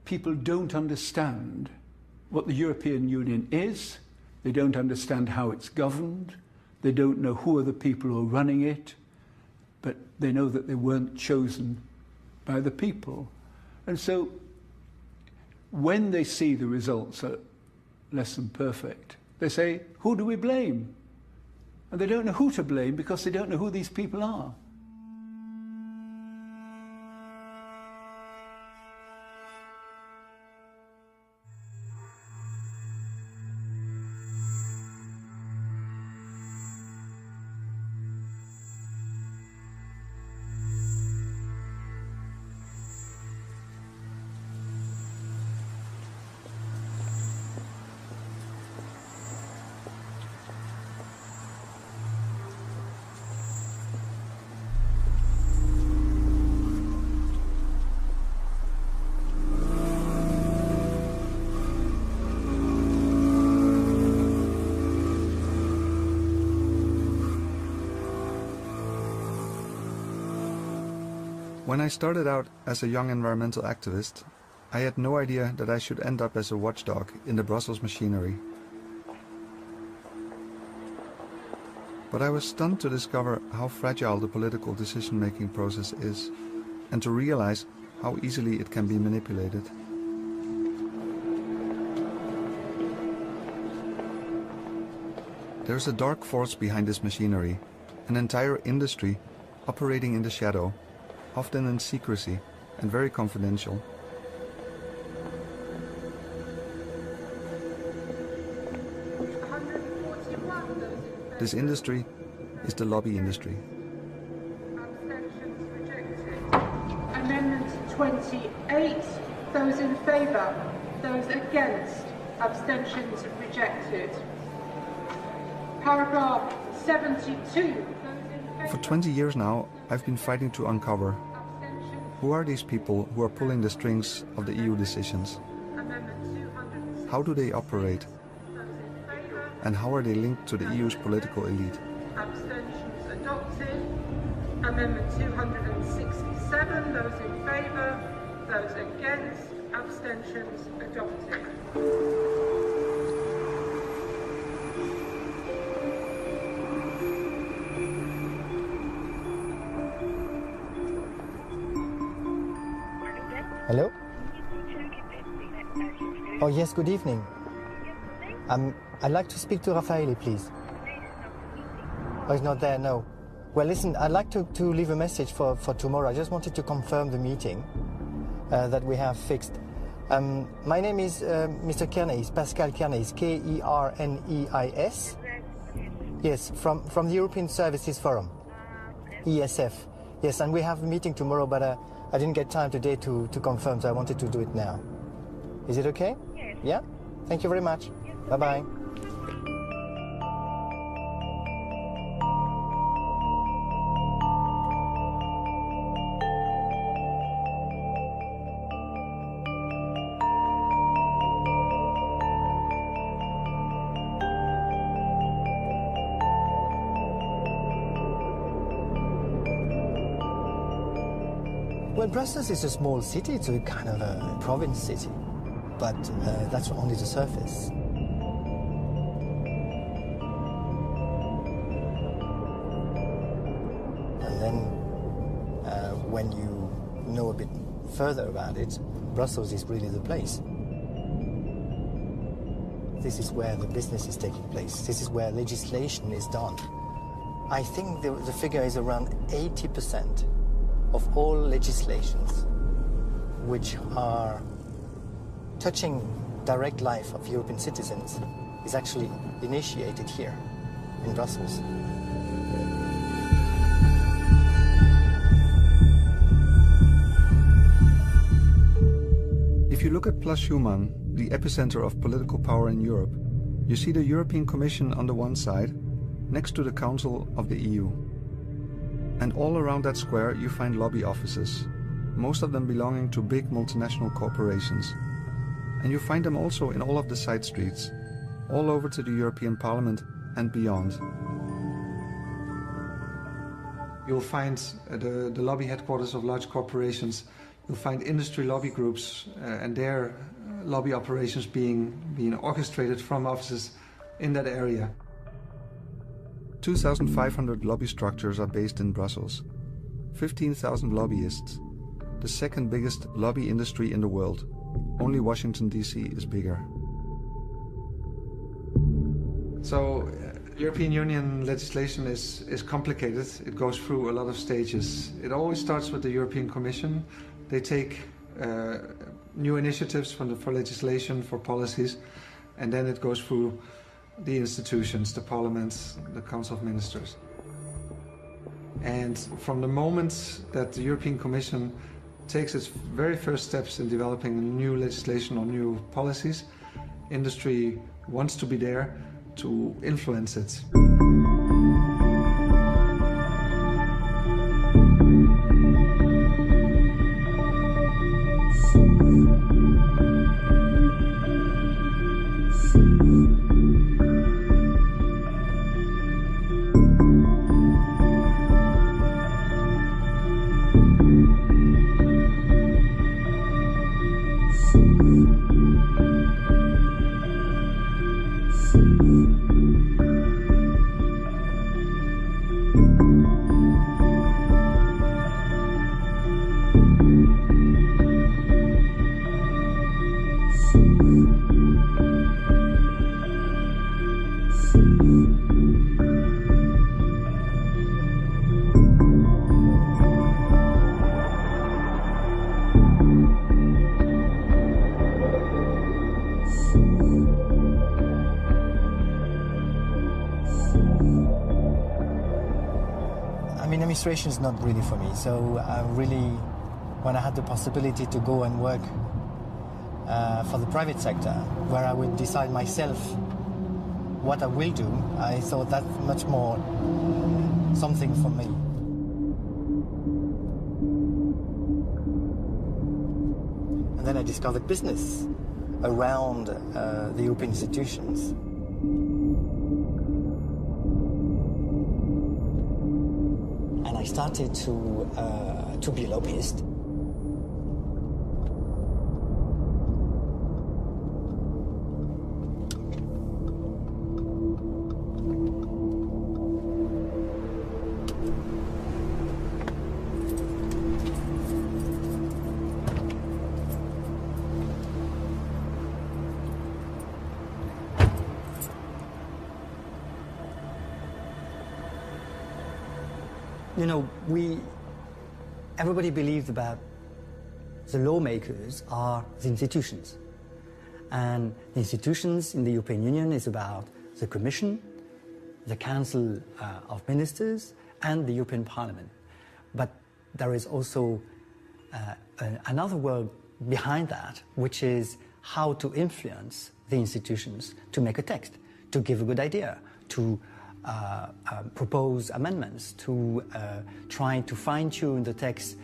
people don't understand what the European Union is, they don't understand how it's governed, they don't know who are the people who are running it, but they know that they weren't chosen by the people. And so when they see the results are less than perfect, they say, who do we blame? And they don't know who to blame because they don't know who these people are. When I started out as a young environmental activist, I had no idea that I should end up as a watchdog in the Brussels machinery. But I was stunned to discover how fragile the political decision-making process is, and to realize how easily it can be manipulated. There's a dark force behind this machinery, an entire industry operating in the shadow, often in secrecy and very confidential. This industry is the lobby industry. Amendment 28, those in favour, those against, abstentions rejected. Paragraph 72. For 20 years now, I've been fighting to uncover who are these people who are pulling the strings of the EU decisions? How do they operate? And how are they linked to the EU's political elite? Abstentions adopted. Amendment 267, those in favour, those against, abstentions adopted. Hello? Oh yes, good evening. I'd like to speak to Raffaele, please. Oh, he's not there, no. Well, listen, I'd like to leave a message for tomorrow. I just wanted to confirm the meeting that we have fixed. My name is Mr. Kerneis, Pascal Kerneis, Kerneis. Yes, from the European Services Forum, ESF. Yes, and we have a meeting tomorrow, but I didn't get time today to confirm, so I wanted to do it now. Is it okay? Yes. Yeah? Thank you very much. Yes. Bye-bye. Well, Brussels is a small city. It's a kind of a province city, but that's only the surface. And then when you know a bit further about it, Brussels is really the place. This is where the business is taking place. This is where legislation is done. I think the figure is around 80% of all legislations which are touching direct life of European citizens is actually initiated here in Brussels. If you look at Place Schuman, the epicenter of political power in Europe, you see the European Commission on the one side, next to the Council of the EU. And all around that square you find lobby offices, most of them belonging to big multinational corporations. And you find them also in all of the side streets, all over to the European Parliament and beyond. You'll find the lobby headquarters of large corporations You'll find industry lobby groups and their lobby operations being orchestrated from offices in that area. 2,500 lobby structures are based in Brussels. 15,000 lobbyists. The second biggest lobby industry in the world. Only Washington, D.C. is bigger. So, European Union legislation is complicated. It goes through a lot of stages. It always starts with the European Commission. They take new initiatives for legislation, for policies, and then it goes through the institutions, the parliaments, the Council of Ministers. And from the moment that the European Commission takes its very first steps in developing new legislation or new policies, industry wants to be there to influence it. Administration is not really for me, so when I had the possibility to go and work for the private sector, where I would decide myself what I will do, I thought that's much more something for me. And then I discovered business around the European institutions. And I started to be a lobbyist. You know, everybody believes about the lawmakers are the institutions. And the institutions in the European Union is about the Commission, the Council of Ministers, and the European Parliament. But there is also another world behind that, which is how to influence the institutions to make a text, to give a good idea, to propose amendments, to try to fine-tune the text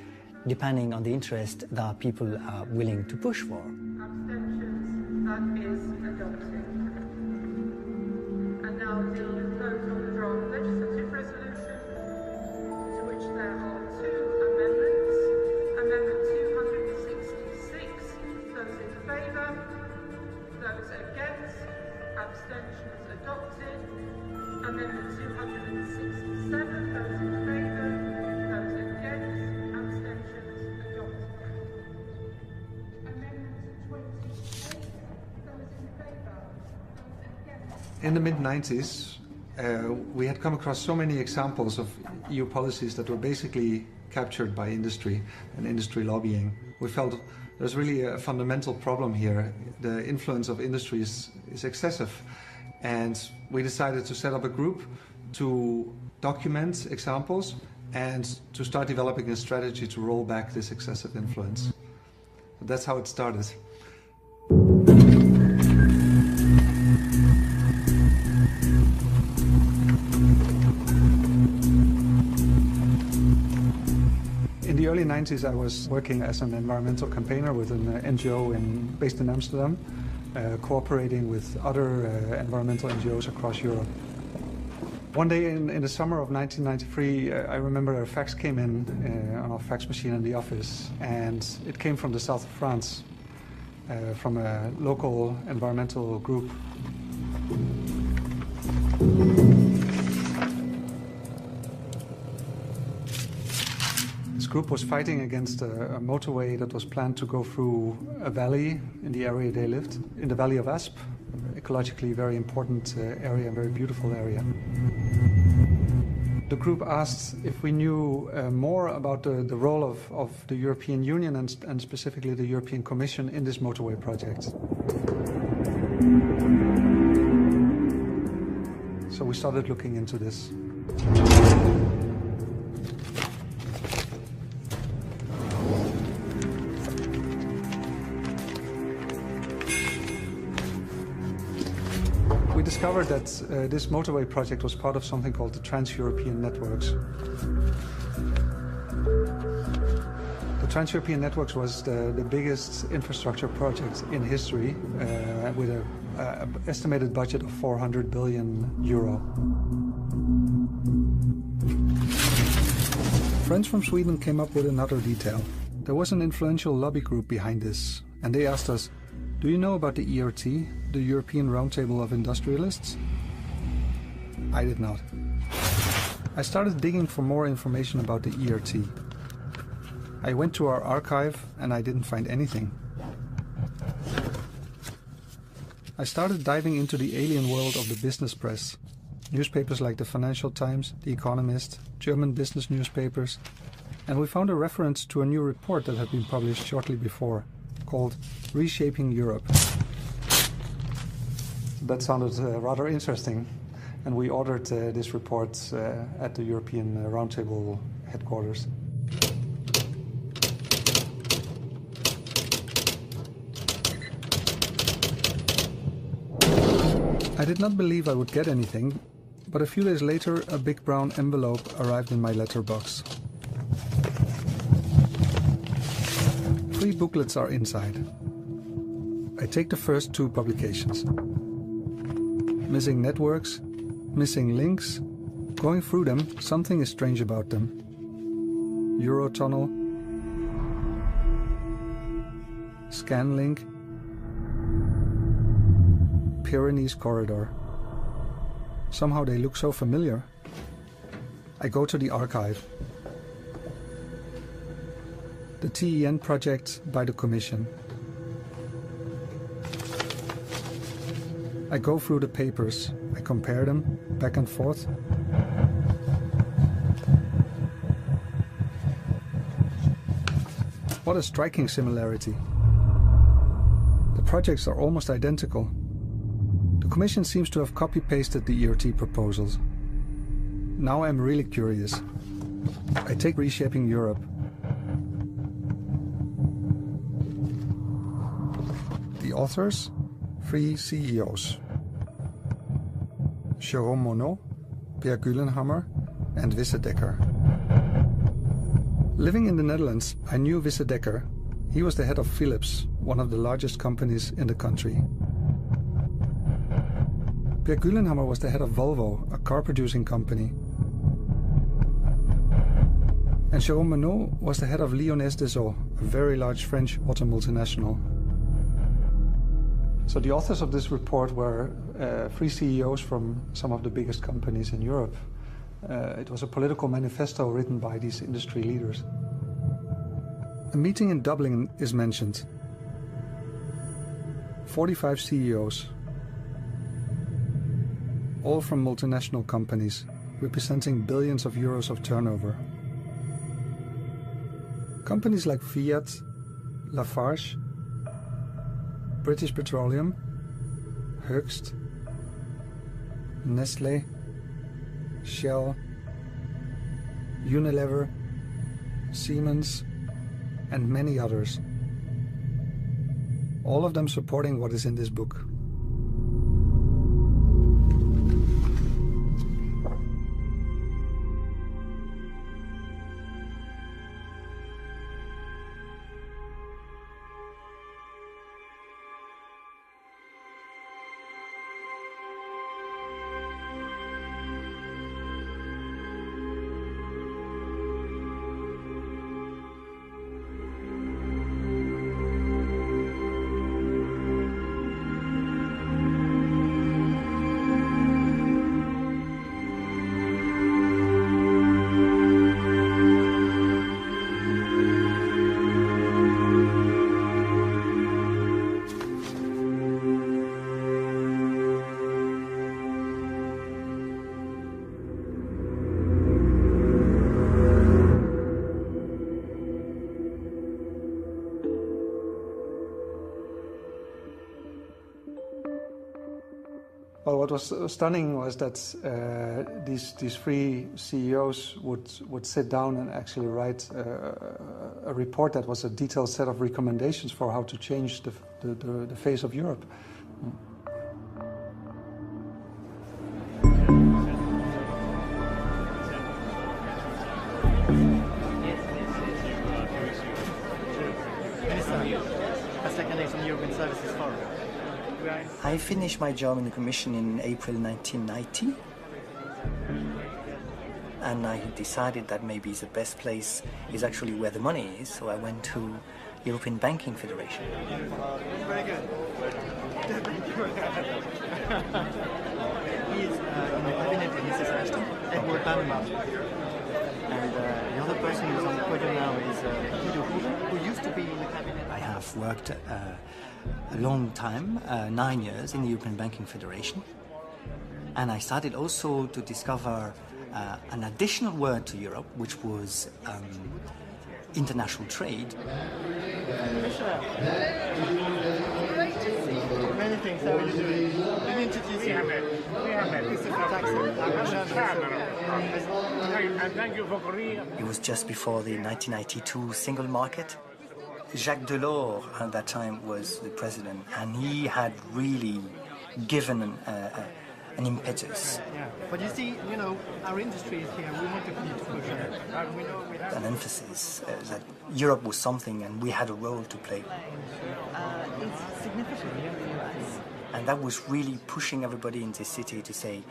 depending on the interest that people are willing to push for. Abstentions, that is adopted. And now the vote on the draft legislative resolution, to which there are two amendments. Amendment 266, those in favour, those against, abstentions adopted. Amendment 267, those in favour, those against, abstentions adopted. Amendment 28, those in favour, those against. In the mid-90s, we had come across so many examples of EU policies that were basically captured by industry and industry lobbying. We felt there's really a fundamental problem here. The influence of industry is excessive. And we decided to set up a group to document examples and to start developing a strategy to roll back this excessive influence. That's how it started. In the early 90s, I was working as an environmental campaigner with an NGO based in Amsterdam. Cooperating with other environmental NGOs across Europe. One day in the summer of 1993, I remember a fax came in on our fax machine in the office, and it came from the south of France, from a local environmental group. This group was fighting against a motorway that was planned to go through a valley in the area they lived, in the Valley of Asp, ecologically very important area, very beautiful area. The group asked if we knew more about the role of the European Union and specifically the European Commission in this motorway project. So we started looking into this. We discovered that this motorway project was part of something called the Trans-European Networks. The Trans-European Networks was the biggest infrastructure project in history with an estimated budget of 400 billion euro. Friends from Sweden came up with another detail. There was an influential lobby group behind this, and they asked us, "Do you know about the ERT, the European Roundtable of Industrialists?" I did not. I started digging for more information about the ERT. I went to our archive and I didn't find anything. I started diving into the alien world of the business press. Newspapers like the Financial Times, The Economist, German business newspapers, and we found a reference to a new report that had been published shortly before, called Reshaping Europe. That sounded rather interesting, and we ordered this report at the European Roundtable headquarters. I did not believe I would get anything, but a few days later a big brown envelope arrived in my letterbox. 3 booklets are inside. I take the first 2 publications. Missing networks, missing links. Going through them, something is strange about them. Eurotunnel, Scanlink, Pyrenees Corridor. Somehow they look so familiar. I go to the archive. The TEN project by the Commission. I go through the papers. I compare them back and forth. What a striking similarity. The projects are almost identical. The Commission seems to have copy-pasted the ERT proposals. Now I'm really curious. I take Reshaping Europe. The authors, 3 CEOs. Jérôme Monod, Per Güllenhammer, and Wisse Dekker. Living in the Netherlands, I knew Wisse Dekker. He was the head of Philips, one of the largest companies in the country. Per Güllenhammer was the head of Volvo, a car-producing company. And Jérôme Monod was the head of Lyonnaise Dassault, a very large French auto multinational. So the authors of this report were 3 CEOs from some of the biggest companies in Europe. It was a political manifesto written by these industry leaders. A meeting in Dublin is mentioned. 45 CEOs, all from multinational companies, representing billions of euros of turnover. Companies like Fiat, Lafarge, British Petroleum, Hoechst, Nestlé, Shell, Unilever, Siemens, and many others. All of them supporting what is in this book. Well, what was stunning was that these three CEOs would sit down and actually write a report that was a detailed set of recommendations for how to change the face of Europe. I finished my job in the Commission in April 1990, and I decided that maybe the best place is actually where the money is, so I went to European Banking Federation. Very good. He is in the cabinet in his assistant, Edward Bannerman. And the other person who's on the podium now is Guido Huber, who used to be in the cabinet. I have worked a long time, 9 years, in the European Banking Federation. And I started also to discover an additional word to Europe, which was international trade. Many things, how are you doing? Let me introduce you. It was just before the 1992 single market. Jacques Delors at that time was the president, and he had really given an impetus. Yeah, but you see, you know, our industry is here. We want to continue to push it. We know we have An emphasis that Europe was something and we had a role to play. It's significant here in the US. And that was really pushing everybody in this city to say,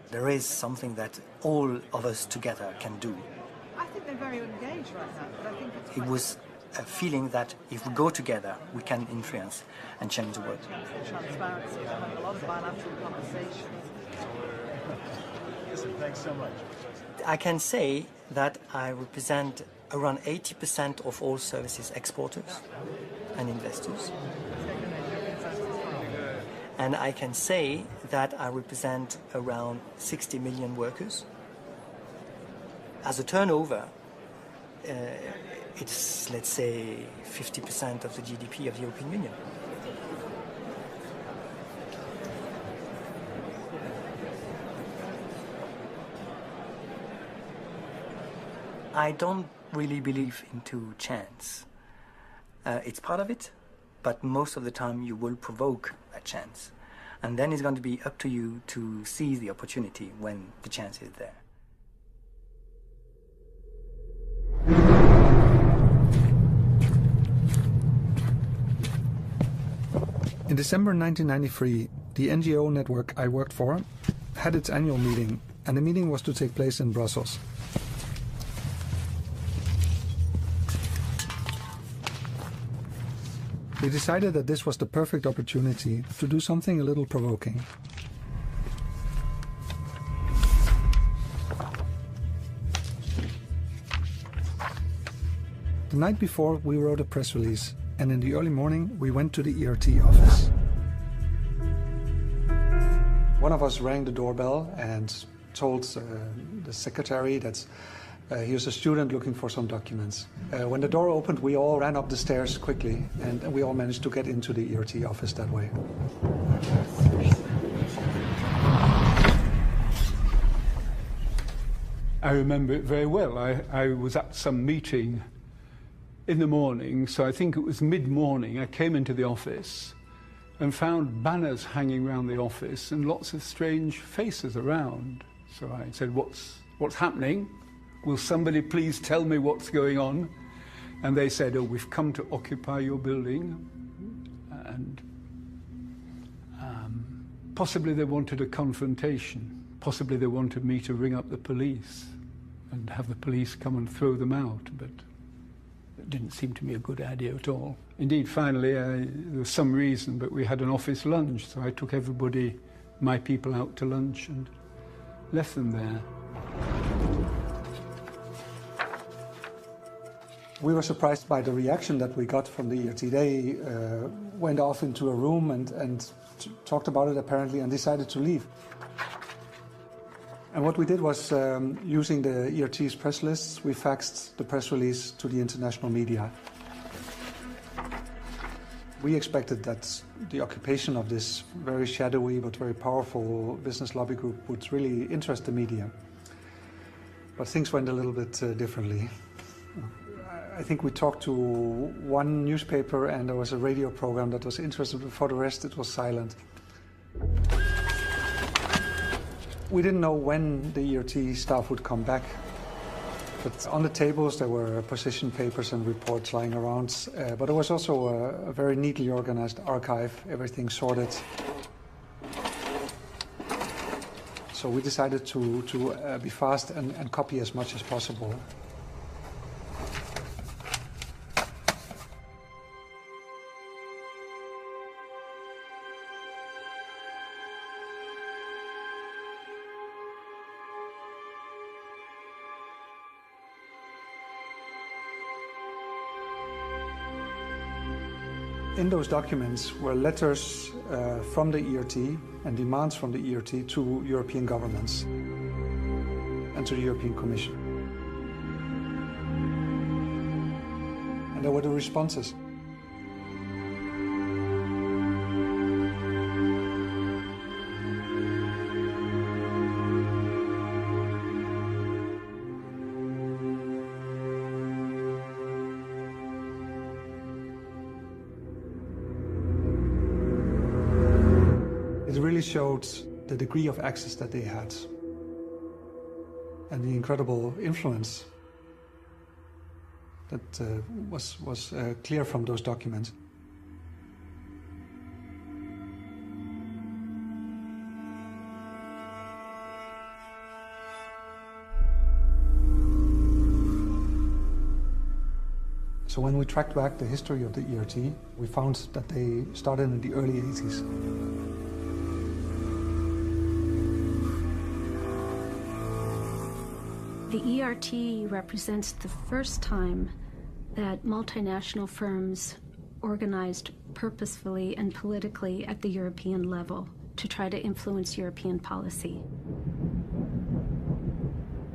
there is something that all of us together can do. I think they're very engaged right now, but I think it's It was a feeling that if we go together, we can influence and change the world. transparency. We're having a lot of bilateral conversations. Listen, thanks so much. I can say that I represent around 80% of all services exporters and investors. And I can say that I represent around 60 million workers. As a turnover, it's, let's say, 50% of the GDP of the European Union. I don't really believe into chance. It's part of it, but most of the time you will provoke a chance. And then it's going to be up to you to seize the opportunity when the chance is there. In December 1993, the NGO network I worked for had its annual meeting, and the meeting was to take place in Brussels. We decided that this was the perfect opportunity to do something a little provoking. The night before, we wrote a press release, and in the early morning, we went to the ERT office. One of us rang the doorbell and told the secretary that he was a student looking for some documents. When the door opened, we all ran up the stairs quickly, and we all managed to get into the ERT office that way. I remember it very well. I was at some meeting in the morning, so I think it was mid-morning. I came into the office and found banners hanging around the office and lots of strange faces around. So I said, what's happening? Will somebody please tell me what's going on? And they said, oh, we've come to occupy your building. And possibly they wanted a confrontation. Possibly they wanted me to ring up the police and have the police come and throw them out. But it didn't seem to me a good idea at all. Indeed, finally, there was some reason, but we had an office lunch, so I took everybody, my people, out to lunch and left them there. We were surprised by the reaction that we got from the ERT. They went off into a room and talked about it apparently and decided to leave. And what we did was, using the ERT's press lists, we faxed the press release to the international media. We expected that the occupation of this very shadowy but very powerful business lobby group would really interest the media. But things went a little bit differently. I think we talked to one newspaper and there was a radio program that was interested, but for the rest it was silent. We didn't know when the ERT staff would come back. But on the tables there were position papers and reports lying around, but there was also a very neatly organized archive, everything sorted. So we decided to be fast and copy as much as possible. In those documents were letters from the ERT and demands from the ERT to European governments and to the European Commission. And there were the responses. It really showed the degree of access that they had and the incredible influence that was clear from those documents. So when we tracked back the history of the ERT, we found that they started in the early 80s. The ERT represents the first time that multinational firms organized purposefully and politically at the European level to try to influence European policy.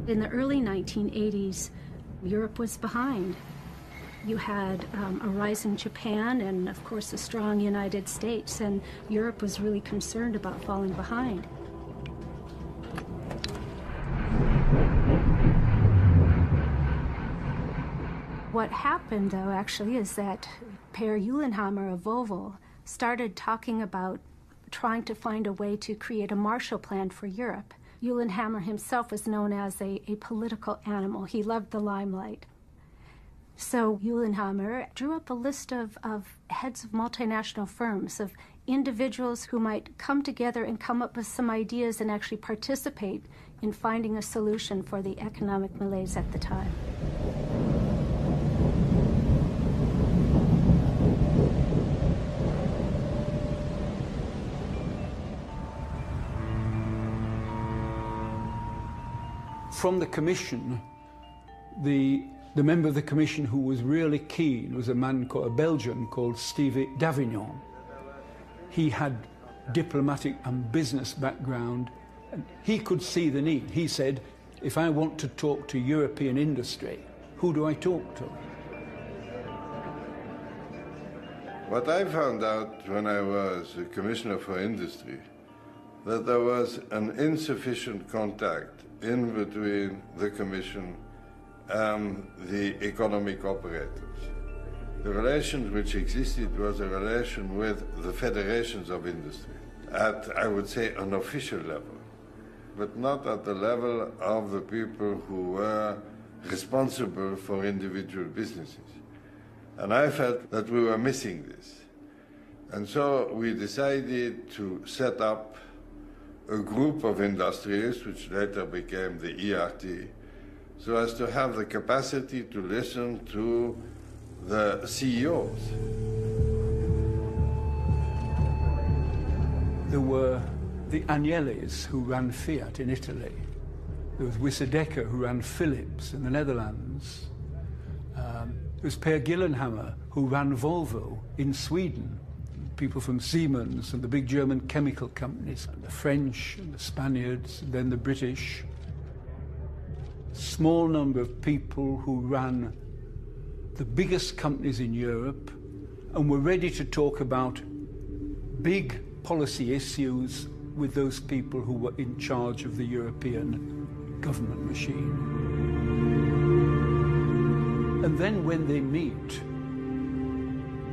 In the early 1980s, Europe was behind. You had a rising Japan and, of course, a strong United States, and Europe was really concerned about falling behind. What happened, though, actually, is that Per Uhlenhammer of Volvo started talking about trying to find a way to create a Marshall Plan for Europe. Uhlenhammer himself was known as a political animal. He loved the limelight. So Uhlenhammer drew up a list of heads of multinational firms, of individuals who might come together and come up with some ideas and actually participate in finding a solution for the economic malaise at the time. From the Commission, the member of the Commission who was really keen was a Belgian called Stevie Davignon. He had diplomatic and business background, and he could see the need. He said, if I want to talk to European industry, who do I talk to? What I found out when I was a Commissioner for Industry, that there was an insufficient contact in between the Commission and the economic operators. The relation which existed was a relation with the federations of industry at, I would say, an official level, but not at the level of the people who were responsible for individual businesses. And I felt that we were missing this. And so we decided to set up a group of industrialists, which later became the ERT, so as to have the capacity to listen to the CEOs. There were the Agnellis who ran Fiat in Italy. There was Wissedecker who ran Philips in the Netherlands. There was Per Gyllenhammar who ran Volvo in Sweden. People from Siemens and the big German chemical companies, and the French and the Spaniards, and then the British. Small number of people who ran the biggest companies in Europe and we're ready to talk about big policy issues with those people who were in charge of the European government machine. And then when they meet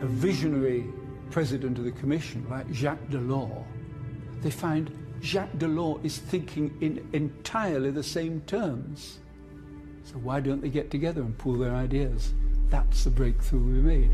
a visionary president of the Commission like Jacques Delors, they find Jacques Delors is thinking in entirely the same terms. So why don't they get together and pool their ideas? That's the breakthrough we made.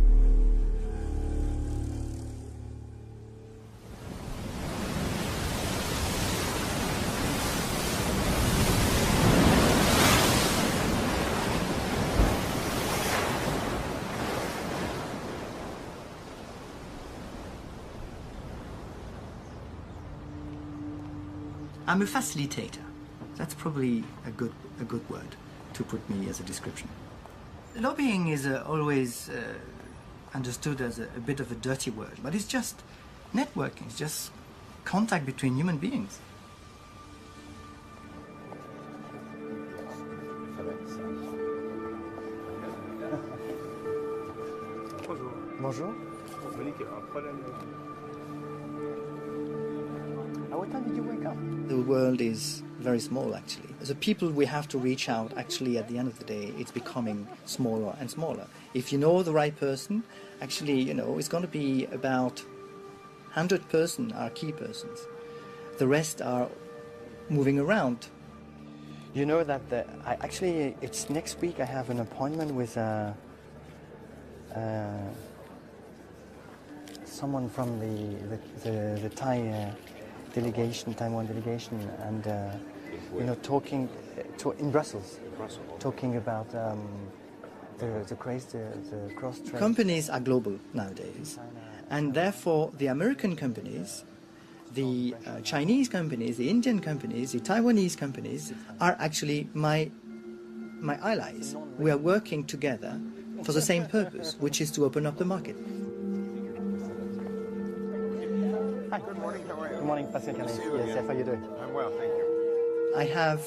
I'm a facilitator. That's probably a good word to put me as a description. Lobbying is always understood as a bit of a dirty word, but it's just networking. It's just contact between human beings. Bonjour. What time did you wake up? The world is very small, actually. The people we have to reach out, actually, at the end of the day, it's becoming smaller and smaller. If you know the right person, actually, you know, it's going to be about 100 persons are key persons. The rest are moving around. You know that actually it's next week. I have an appointment with someone from the Thai delegation, Taiwan delegation, and you know, talking in Brussels, talking about the cross trade. Companies are global nowadays, and therefore the American companies, the Chinese companies, the Indian companies, the Taiwanese companies are actually my allies. We are working together for the same purpose, which is to open up the market. Hi. Good morning. How are you? Good morning, Pascal. Yes, how are you doing? I'm well, thank you. I have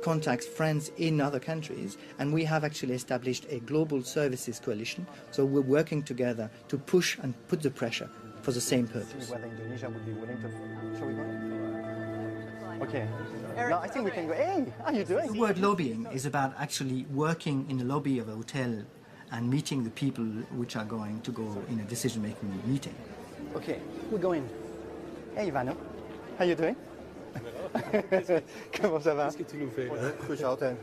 contacts, friends in other countries, and we have actually established a global services coalition. So we're working together to push and put the pressure for the same purpose. Whether Indonesia would be willing to... Shall we go? Okay. No, I think we can go. Hey, how are you doing? The word lobbying is about actually working in the lobby of a hotel and meeting the people which are going to go in a decision-making meeting. Okay, we're going. Hey, Ivano. How you doing? Comment ça va? Qu'est-ce que tu nous fais là?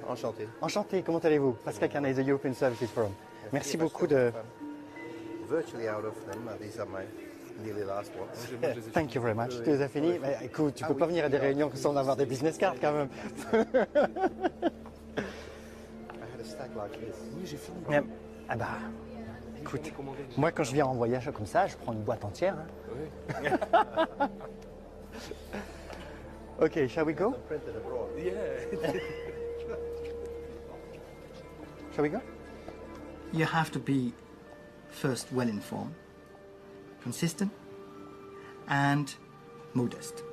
Enchanté. Enchanté, comment allez-vous? Pascal Carnet, the European Services Forum. Merci beaucoup de... Virtually out of them, these are my nearly last ones. Thank you very much. Tu les as finis? Mais écoute, tu peux pas venir à des réunions sans avoir des business cards quand même. I had a stack like this. Oui, j'ai fini. Ah bah, écoute, moi quand je viens en voyage comme ça, je prends une boîte entière. Hein. Oui. Okay, shall we go? Yeah. Shall we go? You have to be first well-informed, consistent, and modest.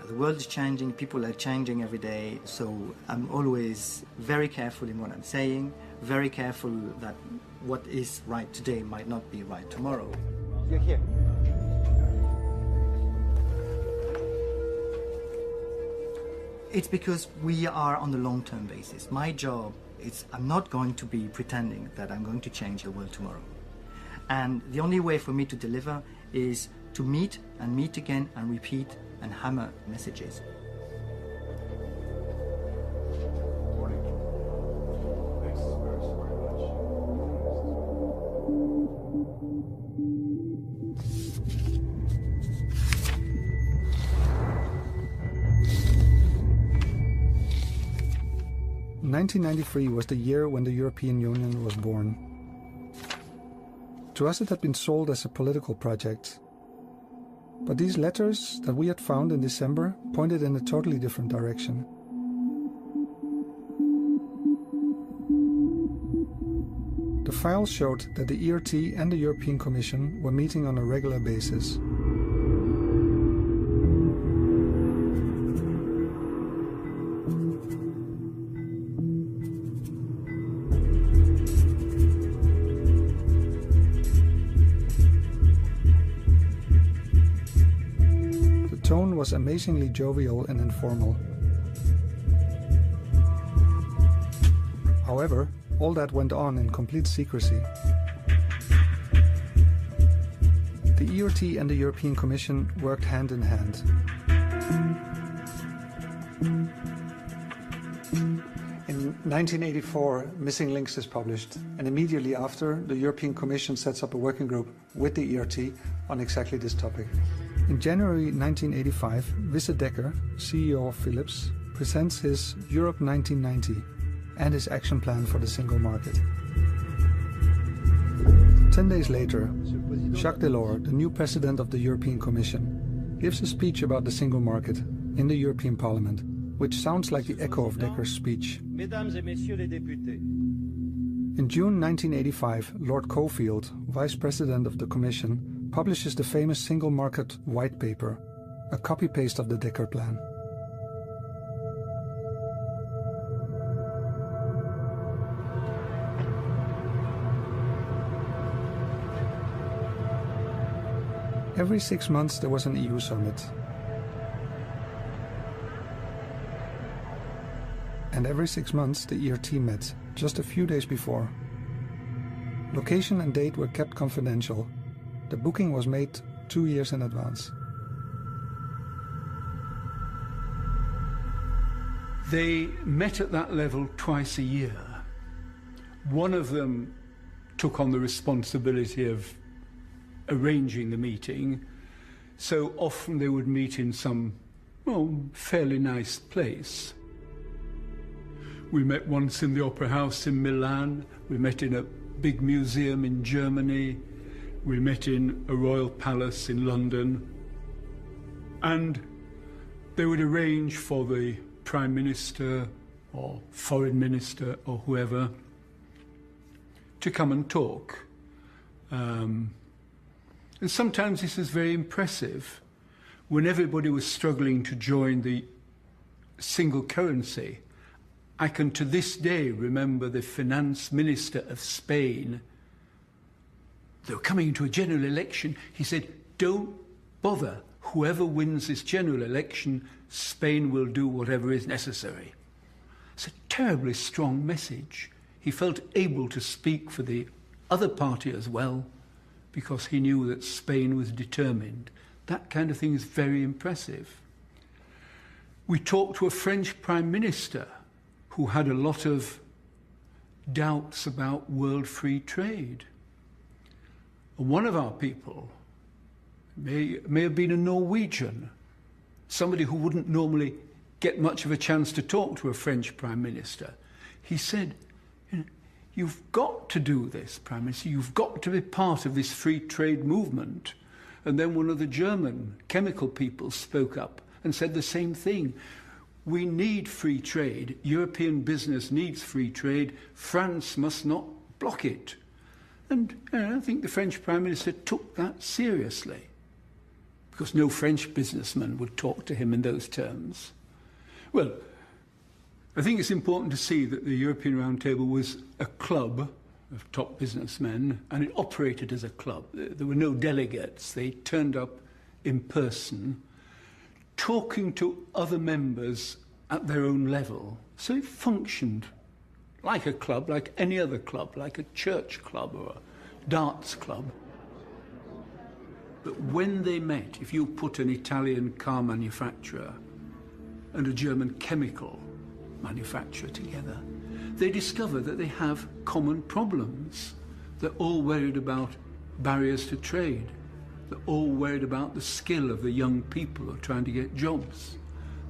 The world is changing, people are changing every day, so I'm always very careful in what I'm saying, very careful that what is right today might not be right tomorrow. You're here. It's because we are on the long-term basis. My job is I'm not going to be pretending that I'm going to change the world tomorrow. And the only way for me to deliver is to meet and meet again and repeat and hammer messages. Thanks very much. 1993 was the year when the European Union was born. To us it had been sold as a political project. But these letters that we had found in December pointed in a totally different direction. The files showed that the ERT and the European Commission were meeting on a regular basis. was amazingly jovial and informal. However, all that went on in complete secrecy. The ERT and the European Commission worked hand in hand. In 1984, Missing Links is published, and immediately after, the European Commission sets up a working group with the ERT on exactly this topic. In January 1985, Wisse Dekker, CEO of Philips, presents his Europe 1990 and his action plan for the single market. 10 days later, Jacques Delors, the new president of the European Commission, gives a speech about the single market in the European Parliament, which sounds like the echo of Dekker's speech. In June 1985, Lord Cockfield, vice president of the Commission, publishes the famous Single Market White Paper, a copy-paste of the Dekker plan. Every 6 months there was an EU summit. And every 6 months the ERT met, just a few days before. Location and date were kept confidential. The booking was made 2 years in advance. They met at that level twice a year. One of them took on the responsibility of arranging the meeting, so often they would meet in some, well, fairly nice place. We met once in the Opera House in Milan, we met in a big museum in Germany, we met in a royal palace in London, and they would arrange for the Prime Minister or Foreign Minister or whoever to come and talk. And sometimes this is very impressive. When everybody was struggling to join the single currency, I can to this day remember the finance minister of Spain. They were coming into a general election. He said, "Don't bother. Whoever wins this general election, Spain will do whatever is necessary." It's a terribly strong message. He felt able to speak for the other party as well, because he knew that Spain was determined. That kind of thing is very impressive. We talked to a French Prime Minister who had a lot of doubts about world free trade. One of our people may have been a Norwegian, somebody who wouldn't normally get much of a chance to talk to a French Prime Minister. He said, "You've got to do this, Prime Minister. You've got to be part of this free trade movement." And then one of the German chemical people spoke up and said the same thing. "We need free trade. European business needs free trade. France must not block it." And I think the French Prime Minister took that seriously, because no French businessman would talk to him in those terms. Well, I think it's important to see that the European Round Table was a club of top businessmen, and it operated as a club. There were no delegates. They turned up in person, talking to other members at their own level. So it functioned like a club, like any other club, like a church club or a darts club. But when they met, if you put an Italian car manufacturer and a German chemical manufacturer together, they discover that they have common problems. They're all worried about barriers to trade. They're all worried about the skill of the young people who are trying to get jobs.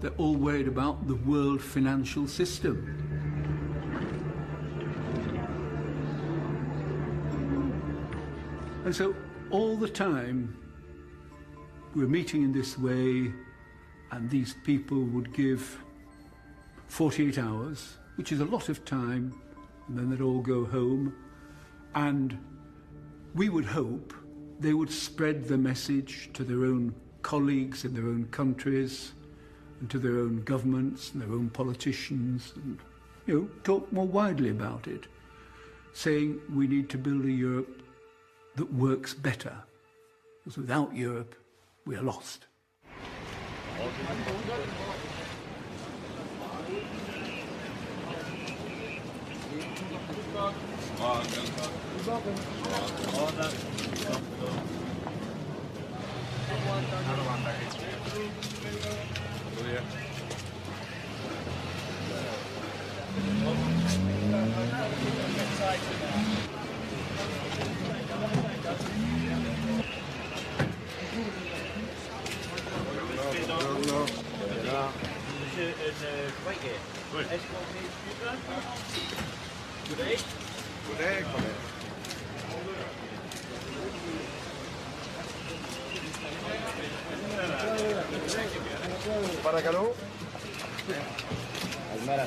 They're all worried about the world financial system. And so all the time we're meeting in this way, and these people would give 48 hours, which is a lot of time, and then they'd all go home, and we would hope they would spread the message to their own colleagues in their own countries, and to their own governments and their own politicians, and talk more widely about it, saying we need to build a Europe that works better, because without Europe we are lost. Παρακαλώ. Καλημέρα.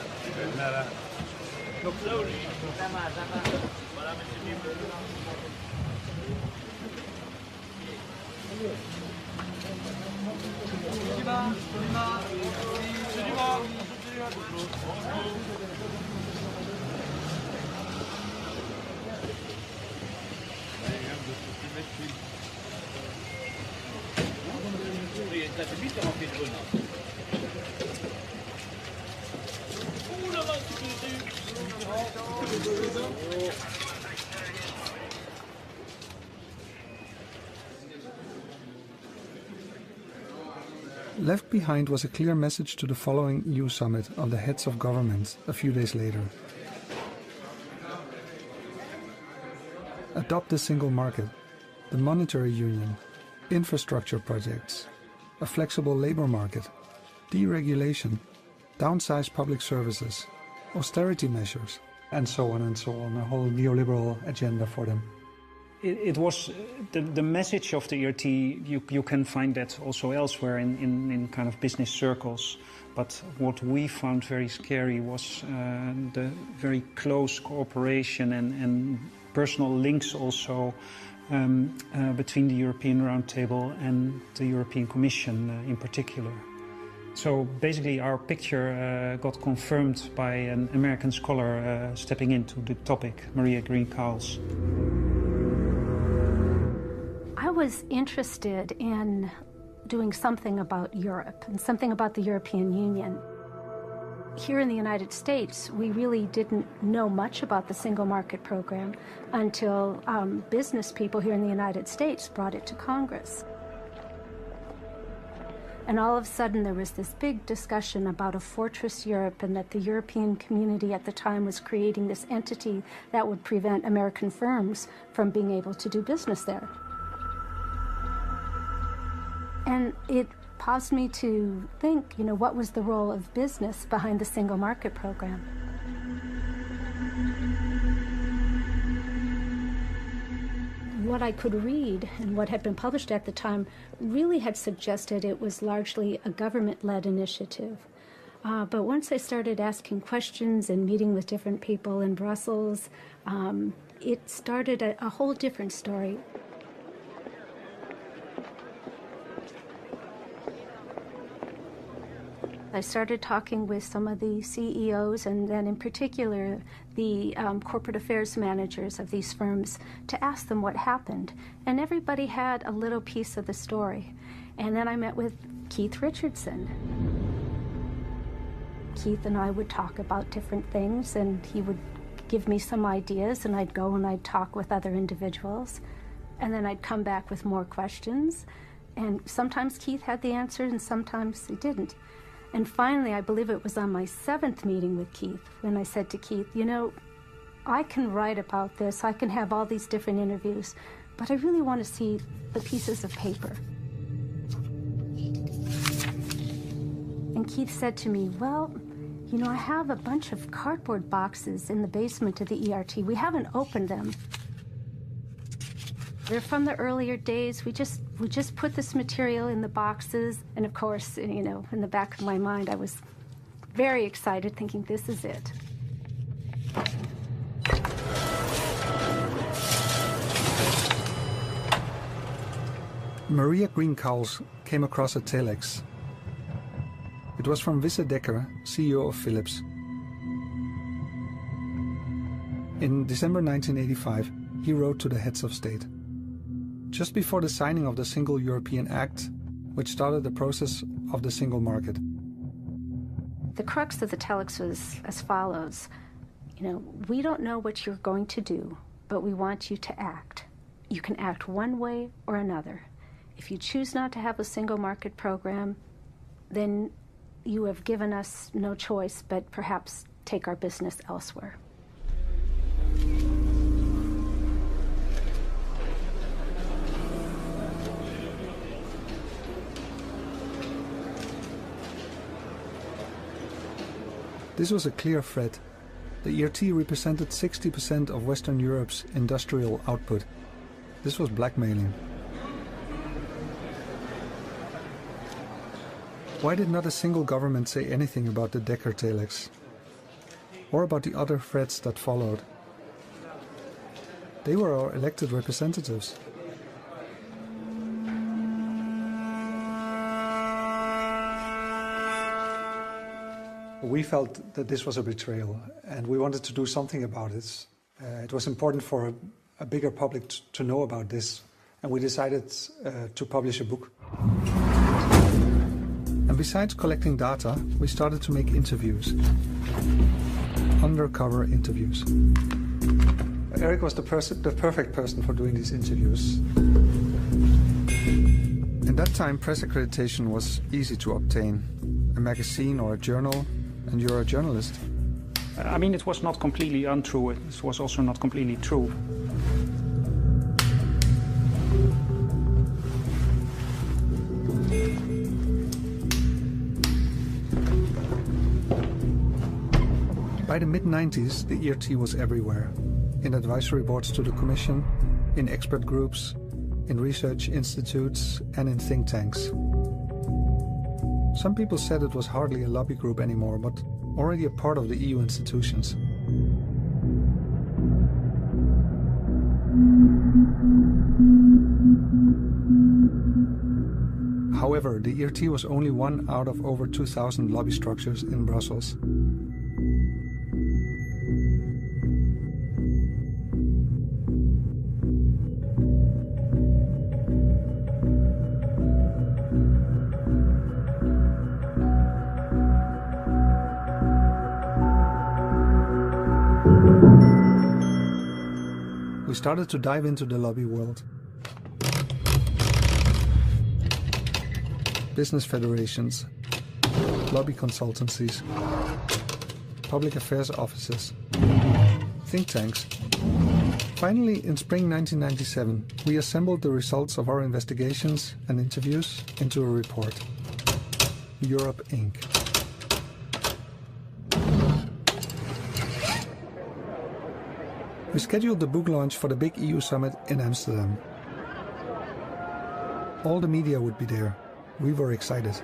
Left behind was a clear message to the following EU summit of the heads of governments a few days later. Adopt the single market, the monetary union, infrastructure projects, a flexible labor market, deregulation, downsize public services, austerity measures, and so on, a whole neoliberal agenda for them. It was the message of the ERT. You can find that also elsewhere in kind of business circles. But what we found very scary was the very close cooperation and personal links also between the European Roundtable and the European Commission in particular. So basically our picture got confirmed by an American scholar stepping into the topic, Maria Green-Cowles. I was interested in doing something about Europe and something about the European Union. Here in the United States, we really didn't know much about the single market program until business people here in the United States brought it to Congress. And all of a sudden there was this big discussion about a fortress Europe and that the European community at the time was creating this entity that would prevent American firms from being able to do business there. And it caused me to think, what was the role of business behind the single market program? What I could read and what had been published at the time really had suggested it was largely a government-led initiative. But once I started asking questions and meeting with different people in Brussels, it started a whole different story. I started talking with some of the CEOs and then in particular the corporate affairs managers of these firms to ask them what happened. And everybody had a little piece of the story. And then I met with Keith Richardson. Keith and I would talk about different things and he would give me some ideas and I'd go and I'd talk with other individuals. And then I'd come back with more questions. And sometimes Keith had the answer and sometimes he didn't. And finally, I believe it was on my 7th meeting with Keith, when I said to Keith, I can write about this, I can have all these different interviews, but I really want to see the pieces of paper. And Keith said to me, well, I have a bunch of cardboard boxes in the basement of the ERT. We haven't opened them. They're from the earlier days. We just put this material in the boxes. And of course, in the back of my mind, I was very excited, thinking this is it. Maria Green-Cowles came across a telex. It was from Wisse Dekker, CEO of Philips. In December 1985, he wrote to the heads of state. Just before the signing of the Single European Act, which started the process of the single market. The crux of the telex was as follows. We don't know what you're going to do, but we want you to act. You can act one way or another. If you choose not to have a single market program, then you have given us no choice but perhaps take our business elsewhere. This was a clear threat. The ERT represented 60% of Western Europe's industrial output. This was blackmailing. Why did not a single government say anything about the Dekker telex? Or about the other threats that followed? They were our elected representatives. We felt that this was a betrayal, and we wanted to do something about it. It was important for a bigger public to know about this, and we decided to publish a book. And besides collecting data, we started to make interviews. Undercover interviews. Eric was the perfect person for doing these interviews. In that time, press accreditation was easy to obtain. A magazine or a journal, and you're a journalist. I mean, it was not completely untrue. It was also not completely true. By the mid-90s, the ERT was everywhere. In advisory boards to the Commission, in expert groups, in research institutes, and in think tanks. Some people said it was hardly a lobby group anymore, but already a part of the EU institutions. However, the ERT was only one out of over 2,000 lobby structures in Brussels. We started to dive into the lobby world. Business federations, lobby consultancies, public affairs offices, think tanks. Finally, in spring 1997, we assembled the results of our investigations and interviews into a report. Europe, Inc. We scheduled the book launch for the big EU summit in Amsterdam. All the media would be there. We were excited.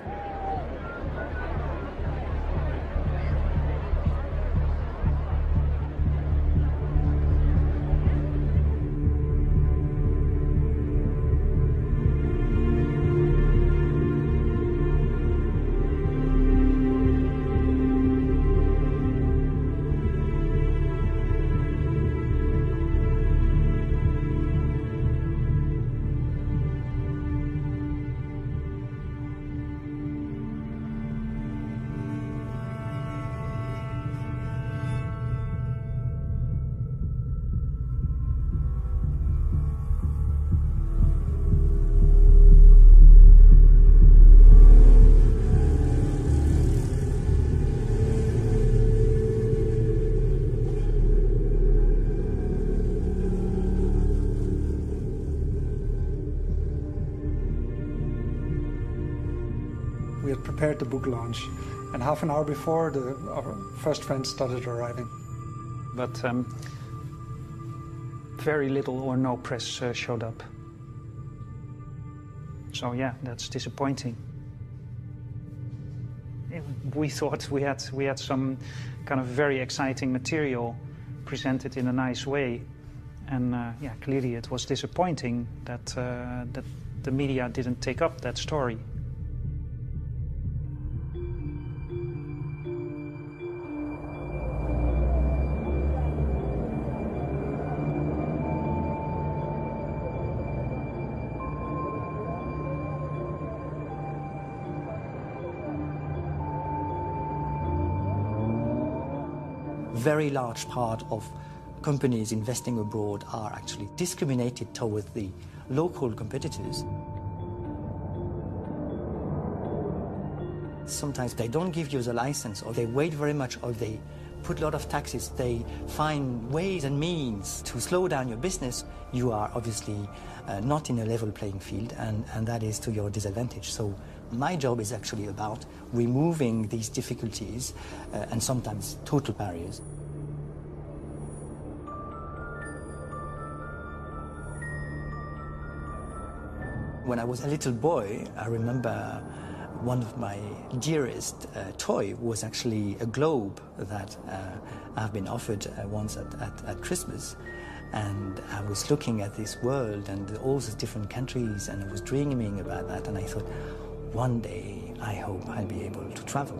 We had prepared the book launch, and half an hour before, our first friends started arriving. But very little or no press showed up. So yeah, that's disappointing. We thought we had some kind of very exciting material presented in a nice way, and yeah, clearly it was disappointing that that the media didn't take up that story. very large part of companies investing abroad are actually discriminated towards the local competitors. Sometimes they don't give you the license, or they wait very much, or they put a lot of taxes. They find ways and means to slow down your business. You are obviously not in a level playing field, and that is to your disadvantage. So my job is actually about removing these difficulties and sometimes total barriers. When I was a little boy, I remember one of my dearest toy was actually a globe that I've been offered once at Christmas. And I was looking at this world and all these different countries, and I was dreaming about that, and I thought, one day I hope I'll be able to travel.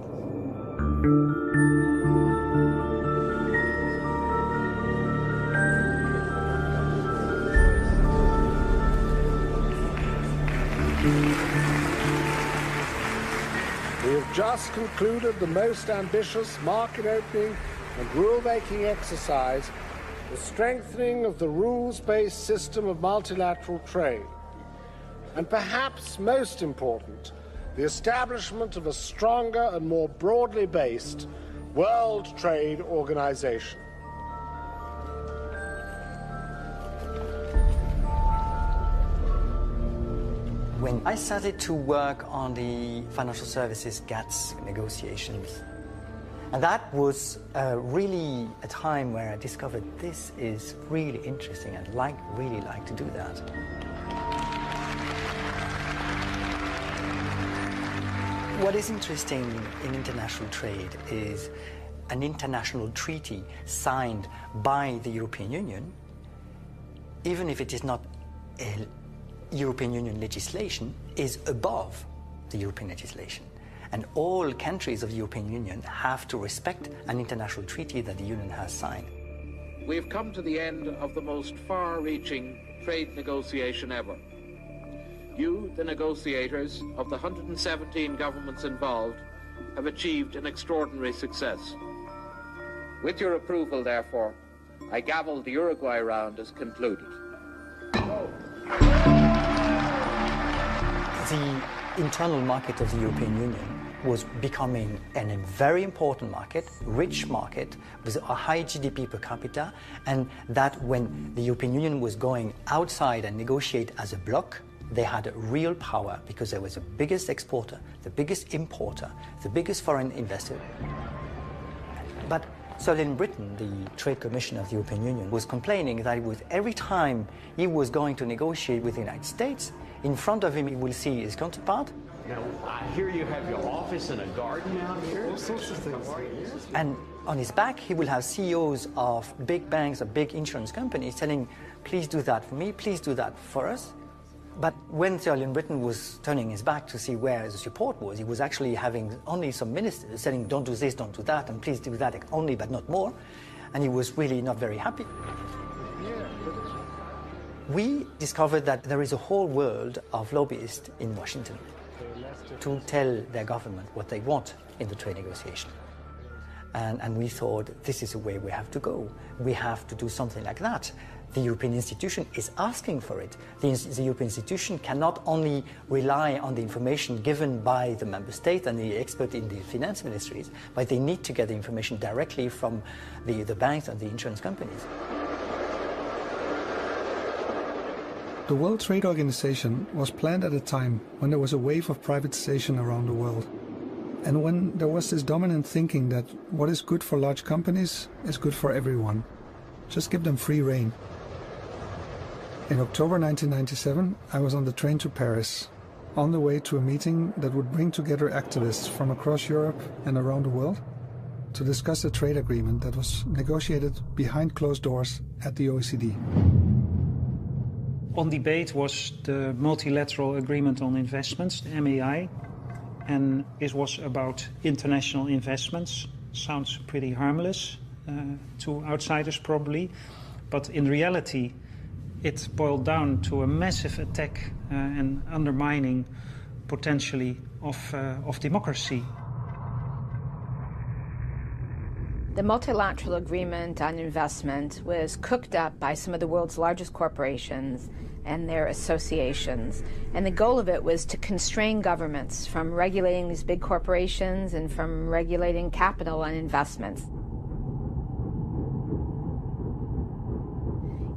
We have just concluded the most ambitious market opening and rule-making exercise, the strengthening of the rules-based system of multilateral trade. And perhaps most important, the establishment of a stronger and more broadly based World Trade Organization. When I started to work on the financial services GATS negotiations, and that was really a time where I discovered this is really interesting and really like to do that. What is interesting in international trade is an international treaty signed by the European Union, even if it is not a European Union legislation, is above the European legislation. And all countries of the European Union have to respect an international treaty that the Union has signed. We have come to the end of the most far-reaching trade negotiation ever. You, the negotiators of the 117 governments involved, have achieved an extraordinary success. With your approval, therefore, I gavel the Uruguay round as concluded. The internal market of the European Union was becoming a very important market, rich market, with a high GDP per capita, and that when the European Union was going outside and negotiate as a bloc, they had a real power because they was the biggest exporter, the biggest importer, the biggest foreign investor. But certainly in Britain, the Trade Commissioner of the European Union was complaining that every time he was going to negotiate with the United States, in front of him he will see his counterpart. Now, I hear you have your office and a garden out here. All sorts of things. And on his back, he will have CEOs of big banks or big insurance companies telling, please do that for me, please do that for us. But when Thierry Britain was turning his back to see where the support was, he was actually having only some ministers saying, don't do this, don't do that, and please do that only, but not more. And he was really not very happy. We discovered that there is a whole world of lobbyists in Washington to tell their government what they want in the trade negotiation. And we thought, this is the way we have to go. We have to do something like that. The European institution is asking for it. The European institution cannot only rely on the information given by the member state and the expert in the finance ministries, but they need to get the information directly from the banks and the insurance companies. The World Trade Organization was planned at a time when there was a wave of privatization around the world. And when there was this dominant thinking that what is good for large companies is good for everyone. Just give them free rein. In October 1997, I was on the train to Paris, on the way to a meeting that would bring together activists from across Europe and around the world to discuss a trade agreement that was negotiated behind closed doors at the OECD. On debate was the Multilateral Agreement on Investments, the MAI, and it was about international investments. Sounds pretty harmless to outsiders probably, but in reality it boiled down to a massive attack and undermining potentially of democracy. The multilateral agreement on investment was cooked up by some of the world's largest corporations and their associations. And the goal of it was to constrain governments from regulating these big corporations and from regulating capital and investments.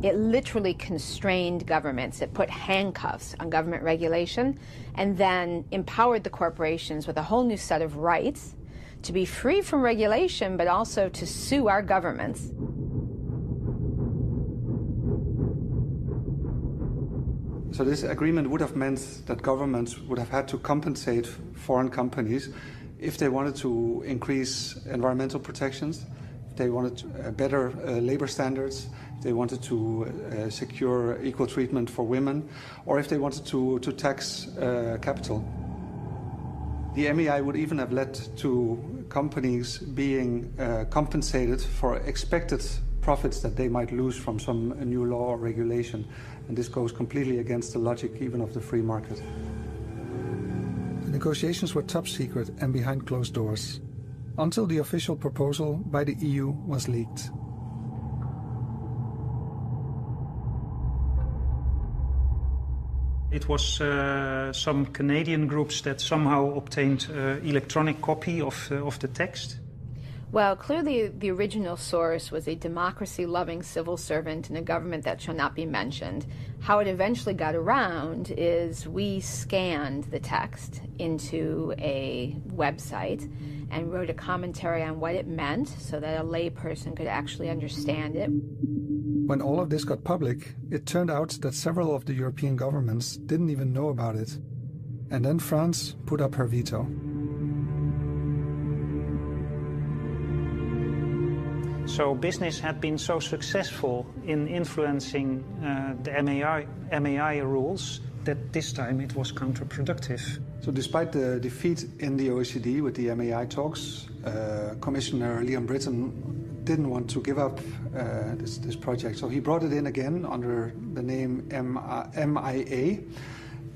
It literally constrained governments. It put handcuffs on government regulation and then empowered the corporations with a whole new set of rights to be free from regulation, but also to sue our governments. So this agreement would have meant that governments would have had to compensate foreign companies if they wanted to increase environmental protections, if they wanted better labor standards, if they wanted to secure equal treatment for women, or if they wanted to tax capital. The MEI would even have led to companies being compensated for expected profits that they might lose from some new law or regulation. And this goes completely against the logic even of the free market. The negotiations were top secret and behind closed doors, until the official proposal by the EU was leaked. It was some Canadian groups that somehow obtained electronic copy of the text. Well, clearly the original source was a democracy-loving civil servant in a government that shall not be mentioned. How it eventually got around is we scanned the text into a website and wrote a commentary on what it meant so that a layperson could actually understand it. When all of this got public, it turned out that several of the European governments didn't even know about it. And then France put up her veto. So business had been so successful in influencing the MAI rules that this time it was counterproductive. So despite the defeat in the OECD with the MAI talks, Commissioner Liam Britton didn't want to give up this project. So he brought it in again under the name MIA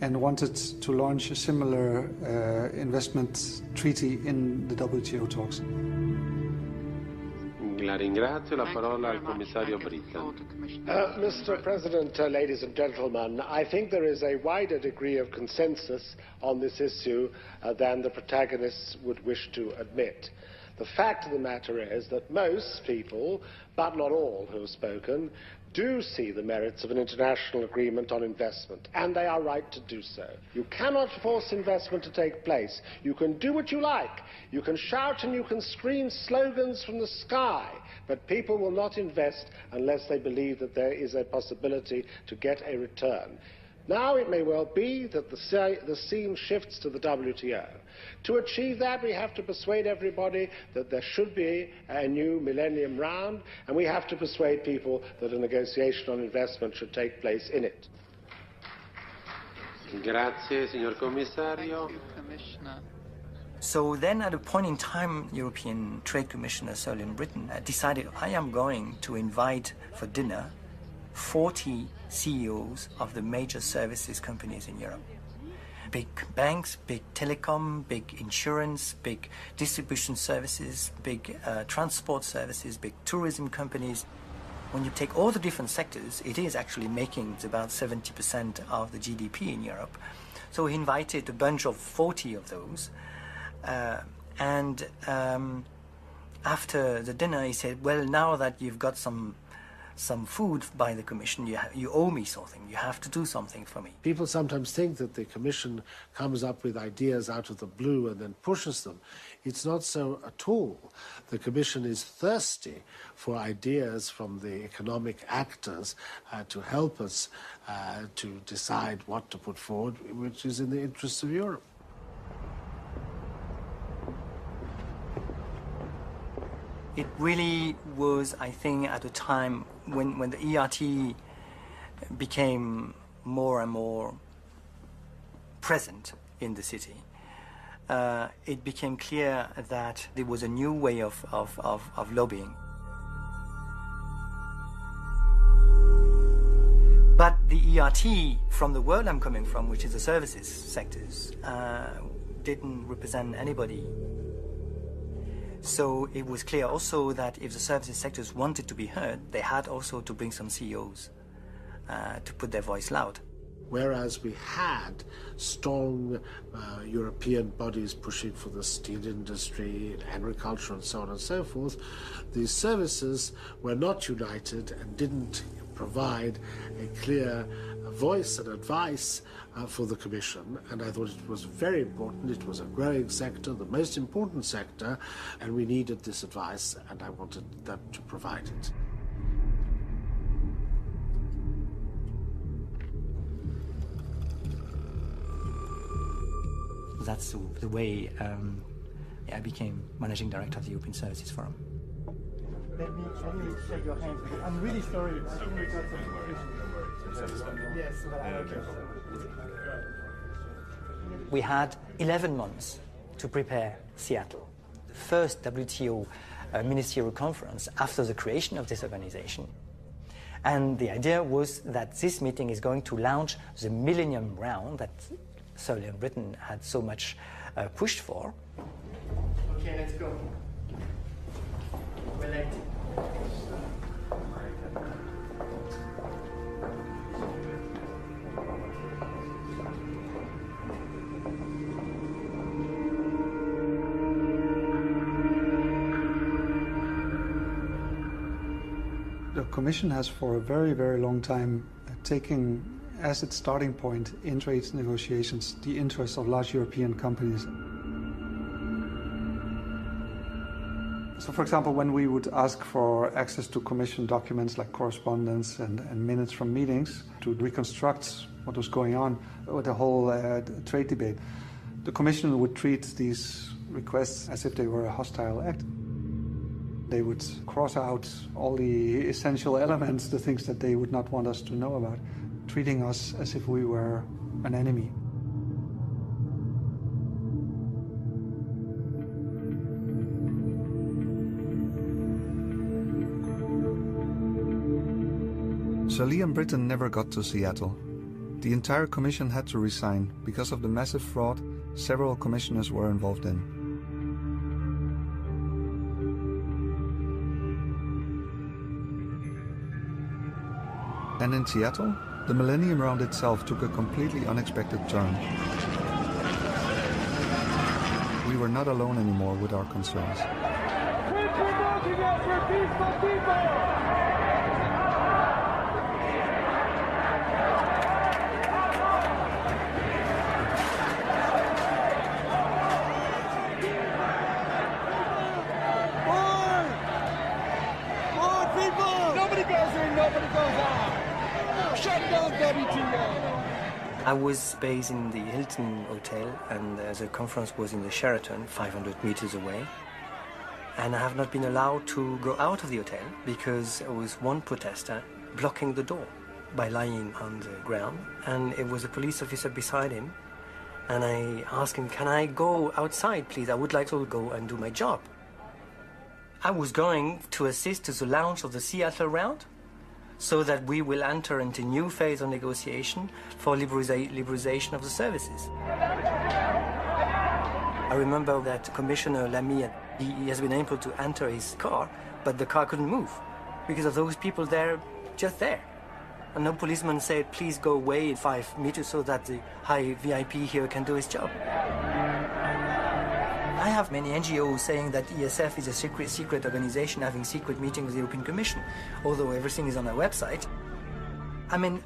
and wanted to launch a similar investment treaty in the WTO talks. La ringrazio, la parola al commissario Britton. Mr. President, ladies and gentlemen, I think there is a wider degree of consensus on this issue than the protagonists would wish to admit. The fact of the matter is that most people, but not all who have spoken, do see the merits of an international agreement on investment, and they are right to do so. You cannot force investment to take place. You can do what you like. You can shout and you can scream slogans from the sky, but people will not invest unless they believe that there is a possibility to get a return. Now it may well be that the scene shifts to the WTO. To achieve that, we have to persuade everybody that there should be a new millennium round, and we have to persuade people that a negotiation on investment should take place in it. Grazie, signor commissario. Thank you, Commissioner. So then at a point in time, European Trade Commissioner Sir Liam Britton decided, I am going to invite for dinner 40 CEOs of the major services companies in Europe. Big banks, big telecom, big insurance, big distribution services, big transport services, big tourism companies. When you take all the different sectors, it is actually making about 70% of the GDP in Europe. So he invited a bunch of 40 of those. After the dinner, he said, well, now that you've got some food by the Commission, you owe me something. You have to do something for me. People sometimes think that the Commission comes up with ideas out of the blue and then pushes them. It's not so at all. The Commission is thirsty for ideas from the economic actors to help us to decide what to put forward, which is in the interests of Europe. It really was, I think, at a time when the ERT became more and more present in the city. It became clear that there was a new way of lobbying. But the ERT, from the world I'm coming from, which is the services sectors, didn't represent anybody. So it was clear also that if the services sectors wanted to be heard, they had also to bring some CEOs to put their voice loud. Whereas we had strong European bodies pushing for the steel industry, agriculture and so on and so forth, these services were not united and didn't provide a clear voice and advice for the Commission. And I thought it was very important. It was a growing sector, the most important sector, and we needed this advice, and I wanted them to provide it. That's the way I became managing director of the European Services Forum. Let me shake your hand. I'm really sorry. I think we got some Yes, but I'm okay. We had 11 months to prepare Seattle, the first WTO ministerial conference after the creation of this organization. And the idea was that this meeting is going to launch the Millennium Round that Sir Leon Brittan had so much pushed for. Okay, let's go. We're late. The Commission has for a very, very long time taken as its starting point in trade negotiations the interests of large European companies. So, for example, when we would ask for access to Commission documents like correspondence and minutes from meetings to reconstruct what was going on with the whole trade debate, the Commission would treat these requests as if they were a hostile act. They would cross out all the essential elements, the things that they would not want us to know about, treating us as if we were an enemy. Sir Leon Brittan never got to Seattle. The entire Commission had to resign because of the massive fraud several commissioners were involved in. And in Seattle, the Millennium Round itself took a completely unexpected turn. We were not alone anymore with our concerns. I was based in the Hilton Hotel, and the conference was in the Sheraton, 500 meters away. And I have not been allowed to go out of the hotel because there was one protester blocking the door by lying on the ground. And it was a police officer beside him. And I asked him, can I go outside, please? I would like to go and do my job. I was going to assist to the launch of the Seattle round, so that we will enter into a new phase of negotiation for liberalization of the services. I remember that Commissioner Lamy, he has been able to enter his car, but the car couldn't move because of those people there, just there. And no policeman said, please go away 5 meters so that the high VIP here can do his job. I have many NGOs saying that ESF is a secret organization having secret meetings with the European Commission, although everything is on their website. I mean,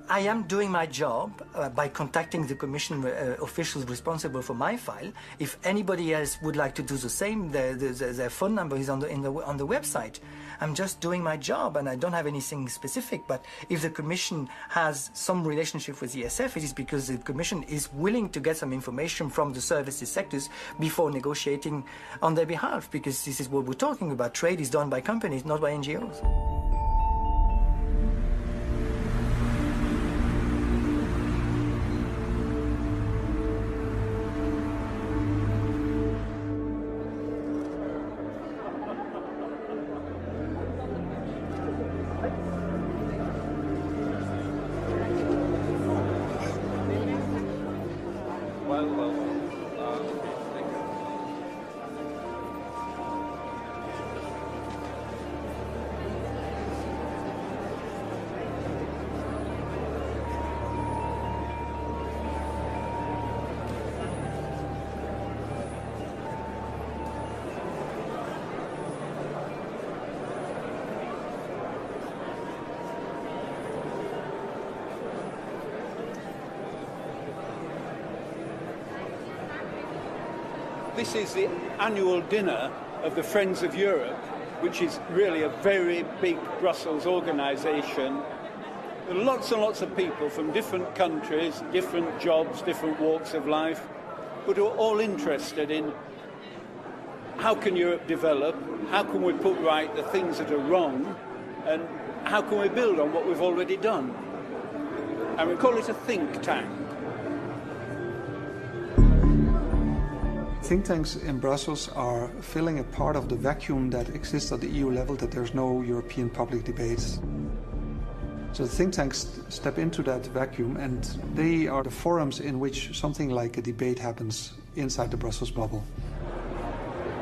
I am doing my job by contacting the Commission officials responsible for my file. If anybody else would like to do the same, their phone number is on the website. I'm just doing my job and I don't have anything specific, but if the Commission has some relationship with ESF, it is because the Commission is willing to get some information from the services sectors before negotiating on their behalf, because this is what we're talking about. Trade is done by companies, not by NGOs. This is the annual dinner of the Friends of Europe, which is really a very big Brussels organisation. There are lots and lots of people from different countries, different jobs, different walks of life, but who are all interested in how can Europe develop, how can we put right the things that are wrong, and how can we build on what we've already done. And we call it a think tank. Think tanks in Brussels are filling a part of the vacuum that exists at the EU level, that there's no European public debates. So the think tanks step into that vacuum, and they are the forums in which something like a debate happens inside the Brussels bubble.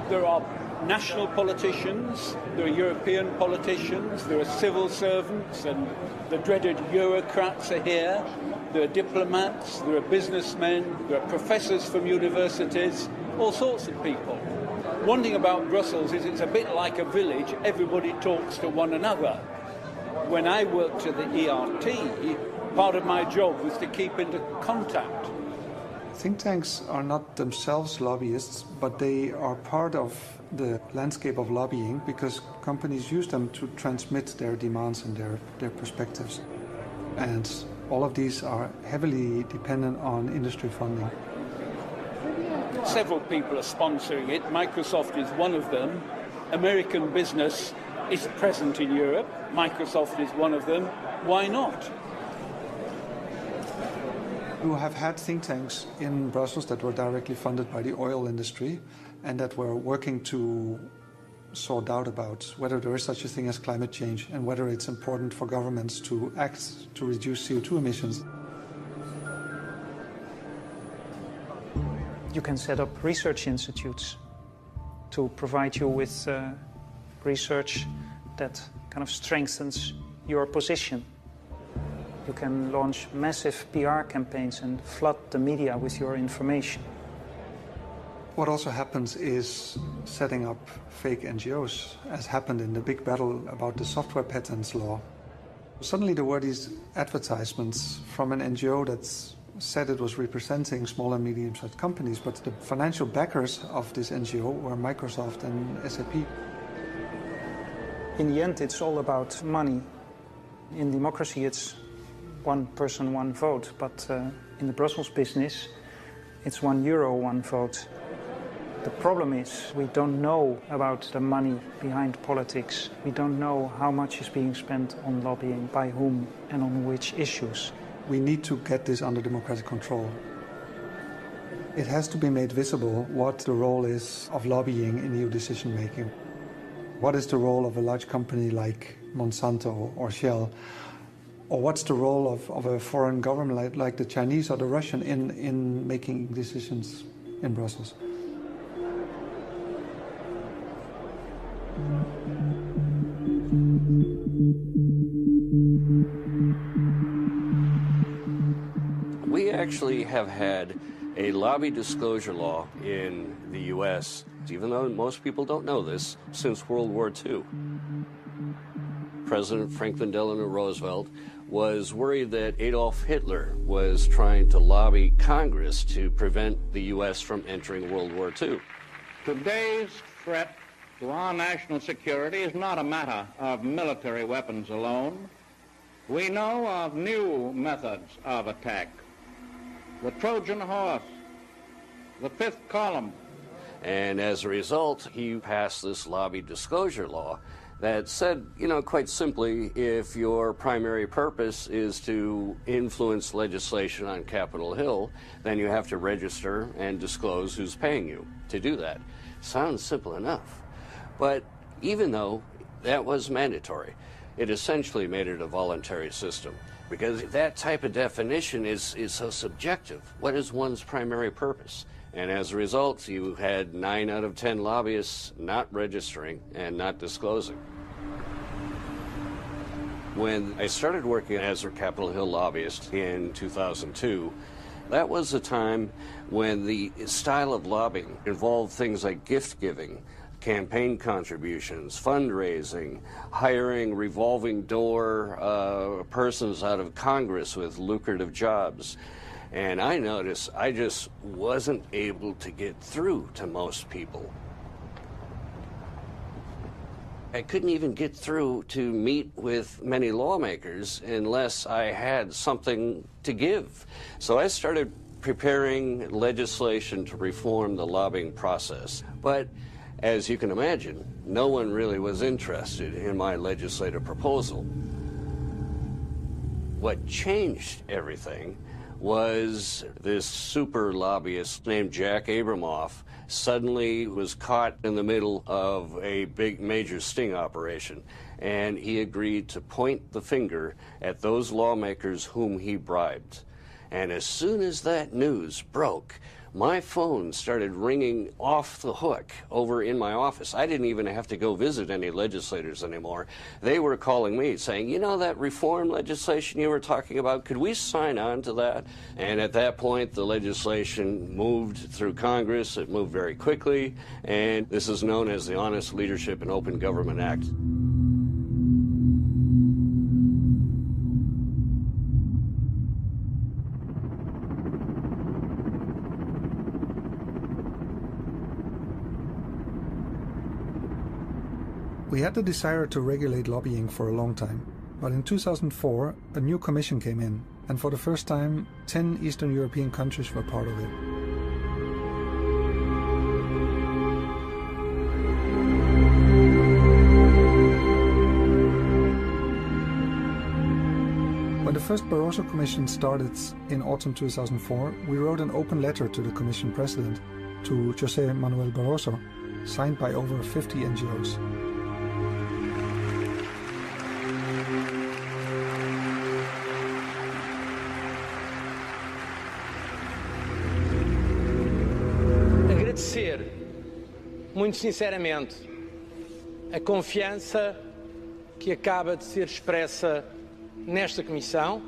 There are national politicians, there are European politicians, there are civil servants, and the dreaded Eurocrats are here. There are diplomats, there are businessmen, there are professors from universities, all sorts of people. One thing about Brussels is it's a bit like a village. Everybody talks to one another. When I worked at the ERT, part of my job was to keep into contact. Think tanks are not themselves lobbyists, but they are part of the landscape of lobbying because companies use them to transmit their demands and their perspectives. And all of these are heavily dependent on industry funding. Several people are sponsoring it. Microsoft is one of them. American business is present in Europe. Microsoft is one of them. Why not? You have had think tanks in Brussels that were directly funded by the oil industry and that were working to sort out about whether there is such a thing as climate change and whether it's important for governments to act to reduce CO2 emissions. You can set up research institutes to provide you with research that kind of strengthens your position. You can launch massive PR campaigns and flood the media with your information. What also happens is setting up fake NGOs, as happened in the big battle about the software patents law. Suddenly there were these advertisements from an NGO that said it was representing small and medium-sized companies, but the financial backers of this NGO were Microsoft and SAP. In the end, it's all about money. In democracy, it's one person, one vote, but in the Brussels business, it's €1, one vote. The problem is we don't know about the money behind politics. We don't know how much is being spent on lobbying, by whom, and on which issues. We need to get this under democratic control. It has to be made visible what the role is of lobbying in EU decision-making. What is the role of a large company like Monsanto or Shell? Or what's the role of a foreign government like the Chinese or the Russian in making decisions in Brussels? We actually have had a lobby disclosure law in the U.S., even though most people don't know this, since World War II. President Franklin Delano Roosevelt was worried that Adolf Hitler was trying to lobby Congress to prevent the U.S. from entering World War II. Today's threat to our national security is not a matter of military weapons alone. We know of new methods of attack. The Trojan horse, the fifth column. And as a result, he passed this lobby disclosure law that said, quite simply, if your primary purpose is to influence legislation on Capitol Hill, then you have to register and disclose who's paying you to do that. Sounds simple enough. But even though that was mandatory, it essentially made it a voluntary system. Because that type of definition is so subjective. What is one's primary purpose? And as a result, you had 9 out of 10 lobbyists not registering and not disclosing. When I started working as a Capitol Hill lobbyist in 2002, that was a time when the style of lobbying involved things like gift giving, campaign contributions, fundraising, hiring revolving door persons out of Congress with lucrative jobs. And I noticed I just wasn't able to get through to most people. I couldn't even get through to meet with many lawmakers unless I had something to give. So I started preparing legislation to reform the lobbying process. But as you can imagine, no one really was interested in my legislative proposal. What changed everything was this super lobbyist named Jack Abramoff suddenly was caught in the middle of a big major sting operation, and he agreed to point the finger at those lawmakers whom he bribed. And as soon as that news broke, my phone started ringing off the hook over in my office. I didn't even have to go visit any legislators anymore. They were calling me saying, you know that reform legislation you were talking about, could we sign on to that? And at that point, the legislation moved through Congress. It moved very quickly, and this is known as the Honest Leadership and Open Government Act. We had the desire to regulate lobbying for a long time, but in 2004 a new commission came in, and for the first time 10 Eastern European countries were part of it. When the first Barroso Commission started in autumn 2004, we wrote an open letter to the Commission President, to José Manuel Barroso, signed by over 50 NGOs. Agradecer, muito sinceramente, a confiança que acaba de ser expressa nesta Comissão,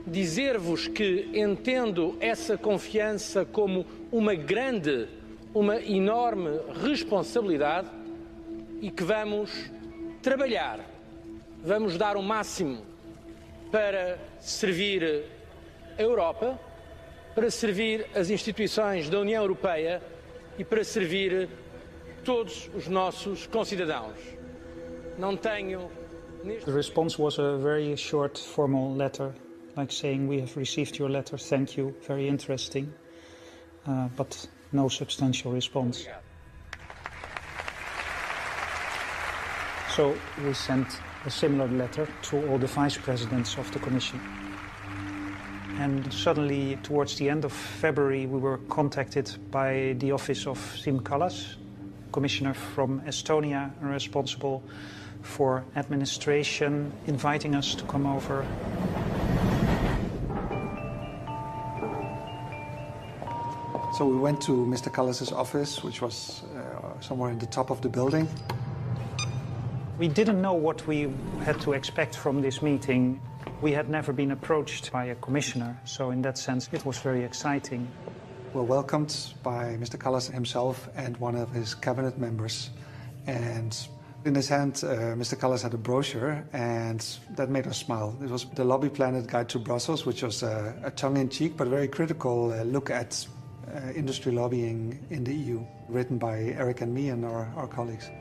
dizer-vos que entendo essa confiança como uma enorme responsabilidade e que vamos trabalhar, vamos dar o máximo para servir a Europa, para servir as instituições da União Europeia e para servir todos os nossos concidadãos. Não tenho... The response was a very short formal letter, like saying, we have received your letter, thank you, very interesting, but no substantial response. So we sent a similar letter to all the vice presidents of the Commission. And suddenly, towards the end of February, we were contacted by the office of Siim Kallas, commissioner from Estonia, responsible for administration, inviting us to come over. So we went to Mr. Kallas' office, which was somewhere in the top of the building. We didn't know what we had to expect from this meeting. We had never been approached by a commissioner, so in that sense it was very exciting. We were welcomed by Mr. Kallas himself and one of his cabinet members. And in his hand, Mr. Kallas had a brochure, and that made us smile. It was the Lobby Planet Guide to Brussels, which was a tongue-in-cheek but very critical look at industry lobbying in the EU, written by Eric and me and our colleagues.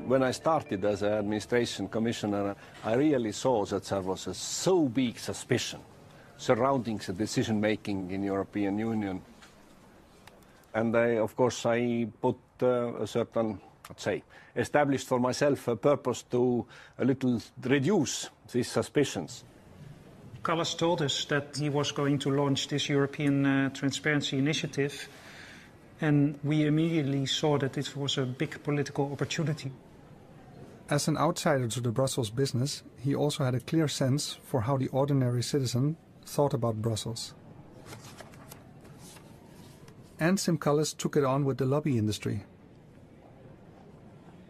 When I started as an administration commissioner, I really saw that there was a so big suspicion surrounding the decision-making in European Union. And of course, I put a certain, let's say, established for myself a purpose to a little reduce these suspicions. Kallas told us that he was going to launch this European Transparency Initiative, and we immediately saw that it was a big political opportunity. As an outsider to the Brussels business, he also had a clear sense for how the ordinary citizen thought about Brussels. And Siim Kallas took it on with the lobby industry.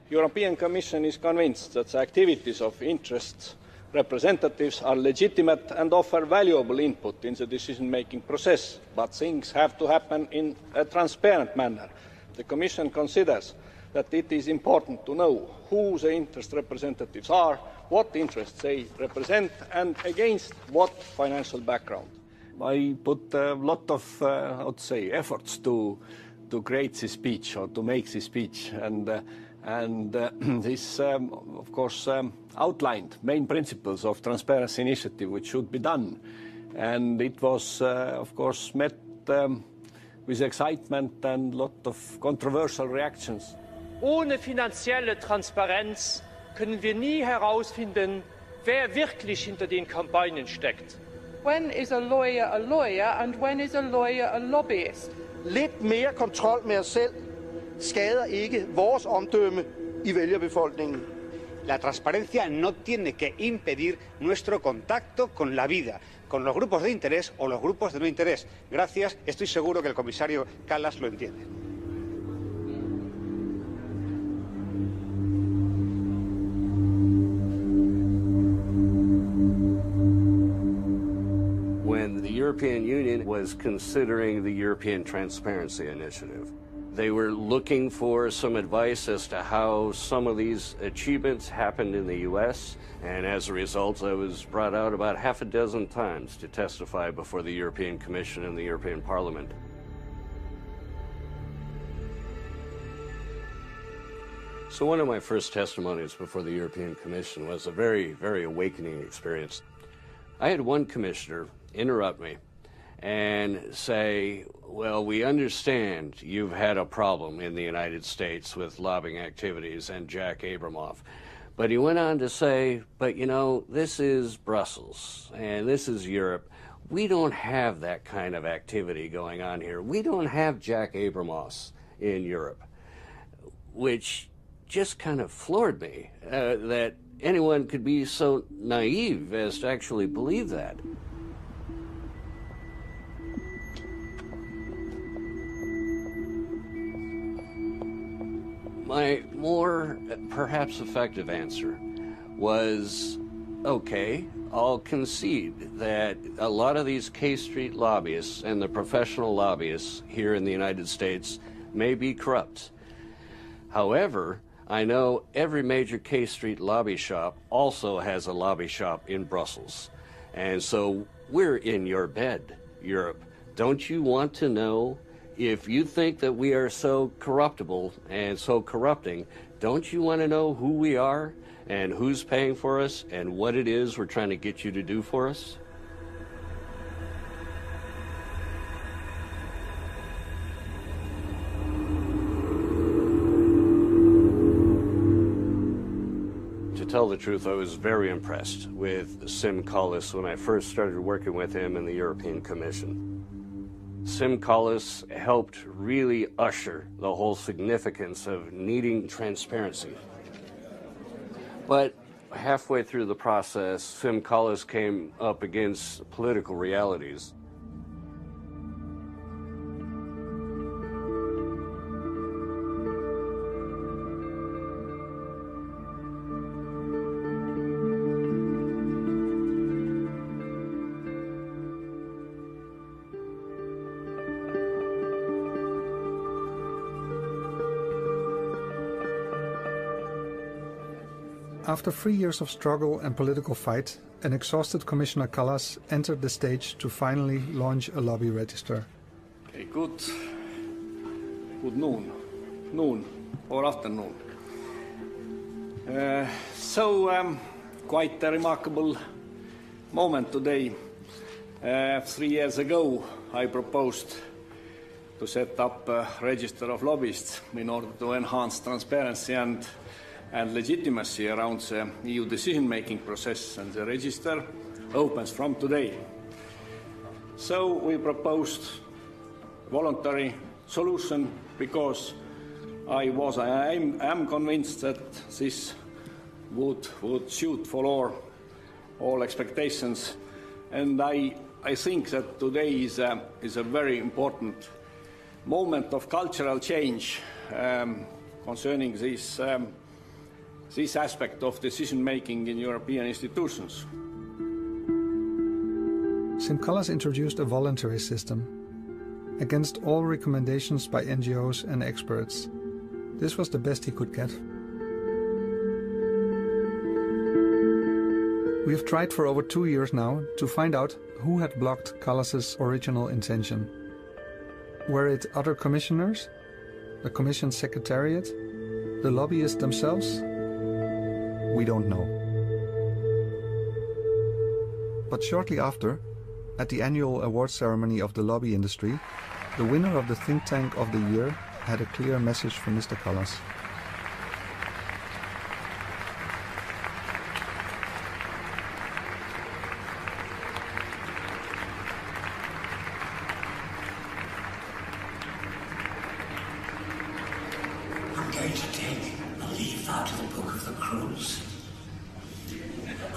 European Commission is convinced that the activities of interest representatives are legitimate and offer valuable input in the decision-making process, but things have to happen in a transparent manner. The Commission considers that it is important to know who the interest representatives are, what interests they represent, and against what financial background. I put a lot of, I would say, efforts to create this speech or to make this speech, and this, of course, outlined main principles of Transparency Initiative, which should be done, and it was, of course, met with excitement and a lot of controversial reactions. Ohne finanzielle Transparenz können wir nie herausfinden, wer wirklich hinter den Kampagnen steckt. When is a lawyer and when is a lawyer a lobbyist? Lidt mere kontrol med os selv skader ikke vores omdømme i vælgerbefolkningen. La transparencia no tiene que impedir nuestro contacto con la vida, con los grupos de interés o los grupos de no interés. Gracias, estoy seguro que el comisario Kallas lo entiende. When the European Union was considering the European Transparency Initiative, they were looking for some advice as to how some of these achievements happened in the U.S., and as a result, I was brought out about half a dozen times to testify before the European Commission and the European Parliament. So one of my first testimonies before the European Commission was a very, very awakening experience. I had one commissioner interrupt me and say, well, we understand you've had a problem in the United States with lobbying activities and Jack Abramoff. But he went on to say, but you know, this is Brussels and this is Europe. We don't have that kind of activity going on here. We don't have Jack Abramoffs in Europe, which just kind of floored me, that anyone could be so naive as to actually believe that. My more perhaps effective answer was, okay, I'll concede that a lot of these K Street lobbyists and the professional lobbyists here in the United States may be corrupt. However, I know every major K Street lobby shop also has a lobby shop in Brussels. And so we're in your bed, Europe. Don't you want to know? If you think that we are so corruptible and so corrupting, don't you want to know who we are and who's paying for us and what it is we're trying to get you to do for us? To tell the truth, I was very impressed with Sim Collis when I first started working with him in the European Commission. Sim Collis helped really usher the whole significance of needing transparency. But halfway through the process, Sim Collis came up against political realities. After 3 years of struggle and political fight, an exhausted Commissioner Kallas entered the stage to finally launch a lobby register. Okay, good noon or afternoon. Quite a remarkable moment today. 3 years ago, I proposed to set up a register of lobbyists in order to enhance transparency and legitimacy around the EU decision-making process, and the register opens from today. So we proposed voluntary solution because I am convinced that this would suit for all expectations, and I think that today is a very important moment of cultural change concerning this aspect of decision-making in European institutions. Sim Kallas introduced a voluntary system, against all recommendations by NGOs and experts. This was the best he could get. We have tried for over 2 years now to find out who had blocked Kallas's original intention. Were it other commissioners? The Commission Secretariat? The lobbyists themselves? We don't know. But shortly after, at the annual award ceremony of the lobby industry, the winner of the Think Tank of the Year had a clear message for Mr. Kallas. I'm going to take a leaf out of the book of the Cruels.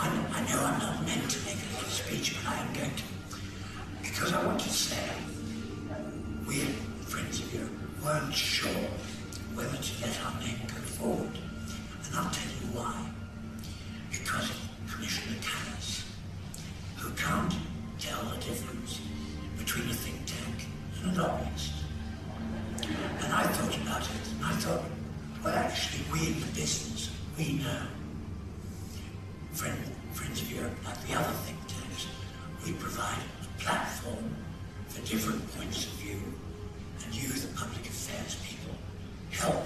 I know I'm not meant to make a little speech, but I am going to, because I want to say, we, friends of Europe, weren't sure whether to let our name go forward. And I'll tell you why. Because of Commissioner Callas, who can't tell the difference between a think tank and a lobbyist. And I thought about it, and I thought, well, actually, we in the business, we know. Friends of Europe, like the other think tanks, we provide a platform for different points of view, and you, the public affairs people, help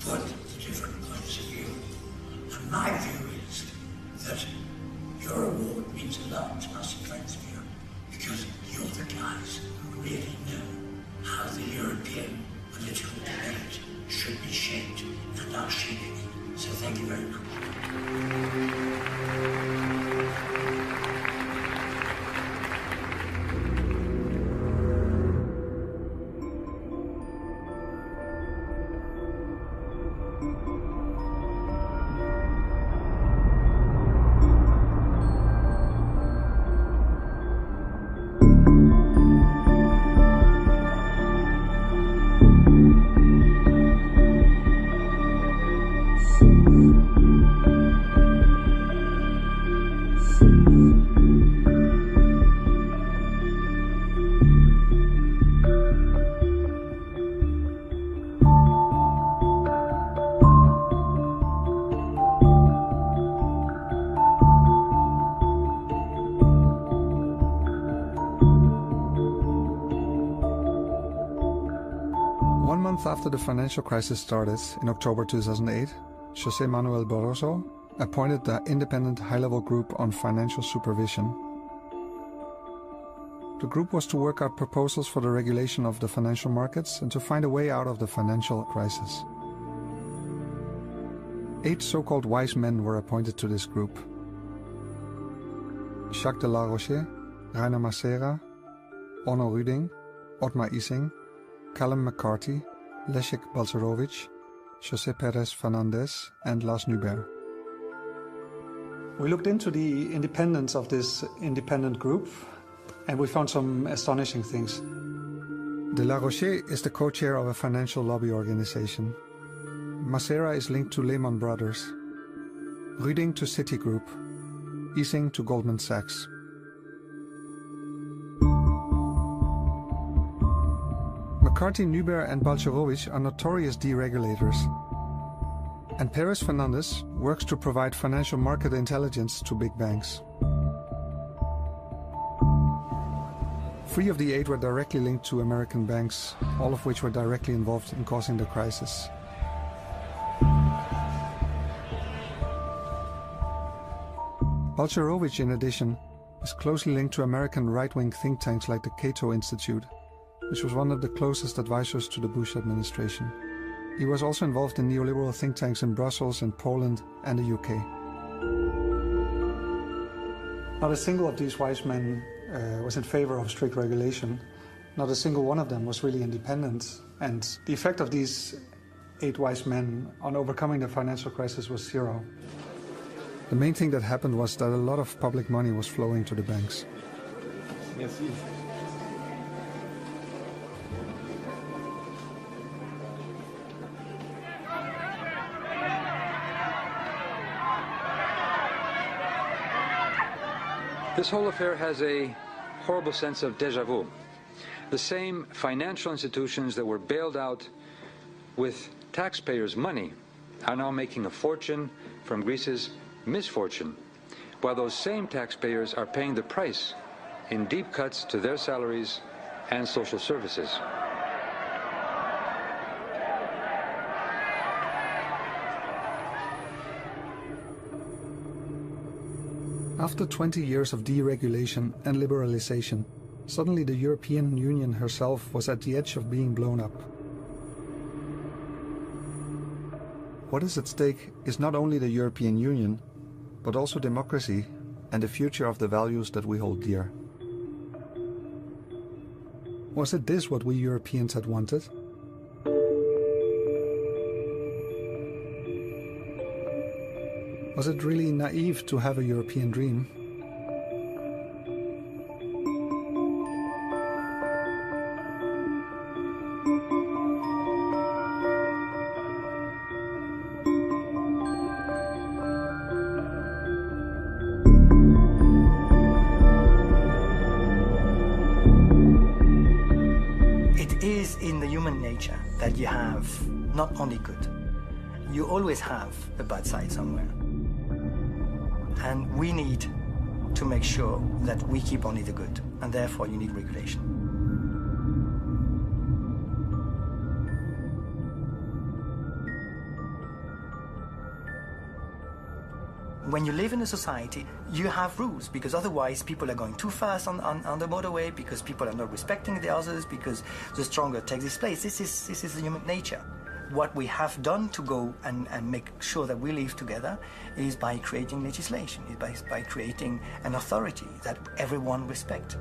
put the different points of view. And my view is that your award means a lot to us, friends of Europe, because you're the guys who really know how the European political debate should be shaped and are shaping it. So thank you very much. After the financial crisis started in October 2008, José Manuel Barroso appointed the independent high-level group on financial supervision. The group was to work out proposals for the regulation of the financial markets and to find a way out of the financial crisis. 8 so-called wise men were appointed to this group: Jacques de la Roche, Rainer Macera, Onno Ruding, Otmar Issing, Callum McCarthy, Leszek Balcerowicz, José Pérez Fernández, and Lars Nuber. We looked into the independence of this independent group, and we found some astonishing things. De la Roche is the co-chair of a financial lobby organization. Macera is linked to Lehman Brothers, Ruding to Citigroup, Issing to Goldman Sachs. McCarthy, Nuber and Balcerowicz are notorious deregulators. And Pérez Fernández works to provide financial market intelligence to big banks. 3 of the 8 were directly linked to American banks, all of which were directly involved in causing the crisis. Balcerowicz, in addition, is closely linked to American right-wing think tanks like the Cato Institute, which was one of the closest advisors to the Bush administration. He was also involved in neoliberal think tanks in Brussels, in Poland and the UK. Not a single of these wise men was in favor of strict regulation. Not a single one of them was really independent. And the effect of these 8 wise men on overcoming the financial crisis was 0. The main thing that happened was that a lot of public money was flowing to the banks. Merci. This whole affair has a horrible sense of déjà vu. The same financial institutions that were bailed out with taxpayers' money are now making a fortune from Greece's misfortune, while those same taxpayers are paying the price in deep cuts to their salaries and social services. After 20 years of deregulation and liberalization, suddenly the European Union herself was at the edge of being blown up. What is at stake is not only the European Union, but also democracy and the future of the values that we hold dear. Was it this what we Europeans had wanted? Was it really naive to have a European dream? It is in the human nature that you have not only good, you always have a bad side somewhere. And we need to make sure that we keep only the good, and therefore you need regulation. When you live in a society, you have rules, because otherwise people are going too fast on the motorway, because people are not respecting the others, because the stronger takes its place. This is the human nature. What we have done to go and make sure that we live together is by creating legislation, is by creating an authority that everyone respects.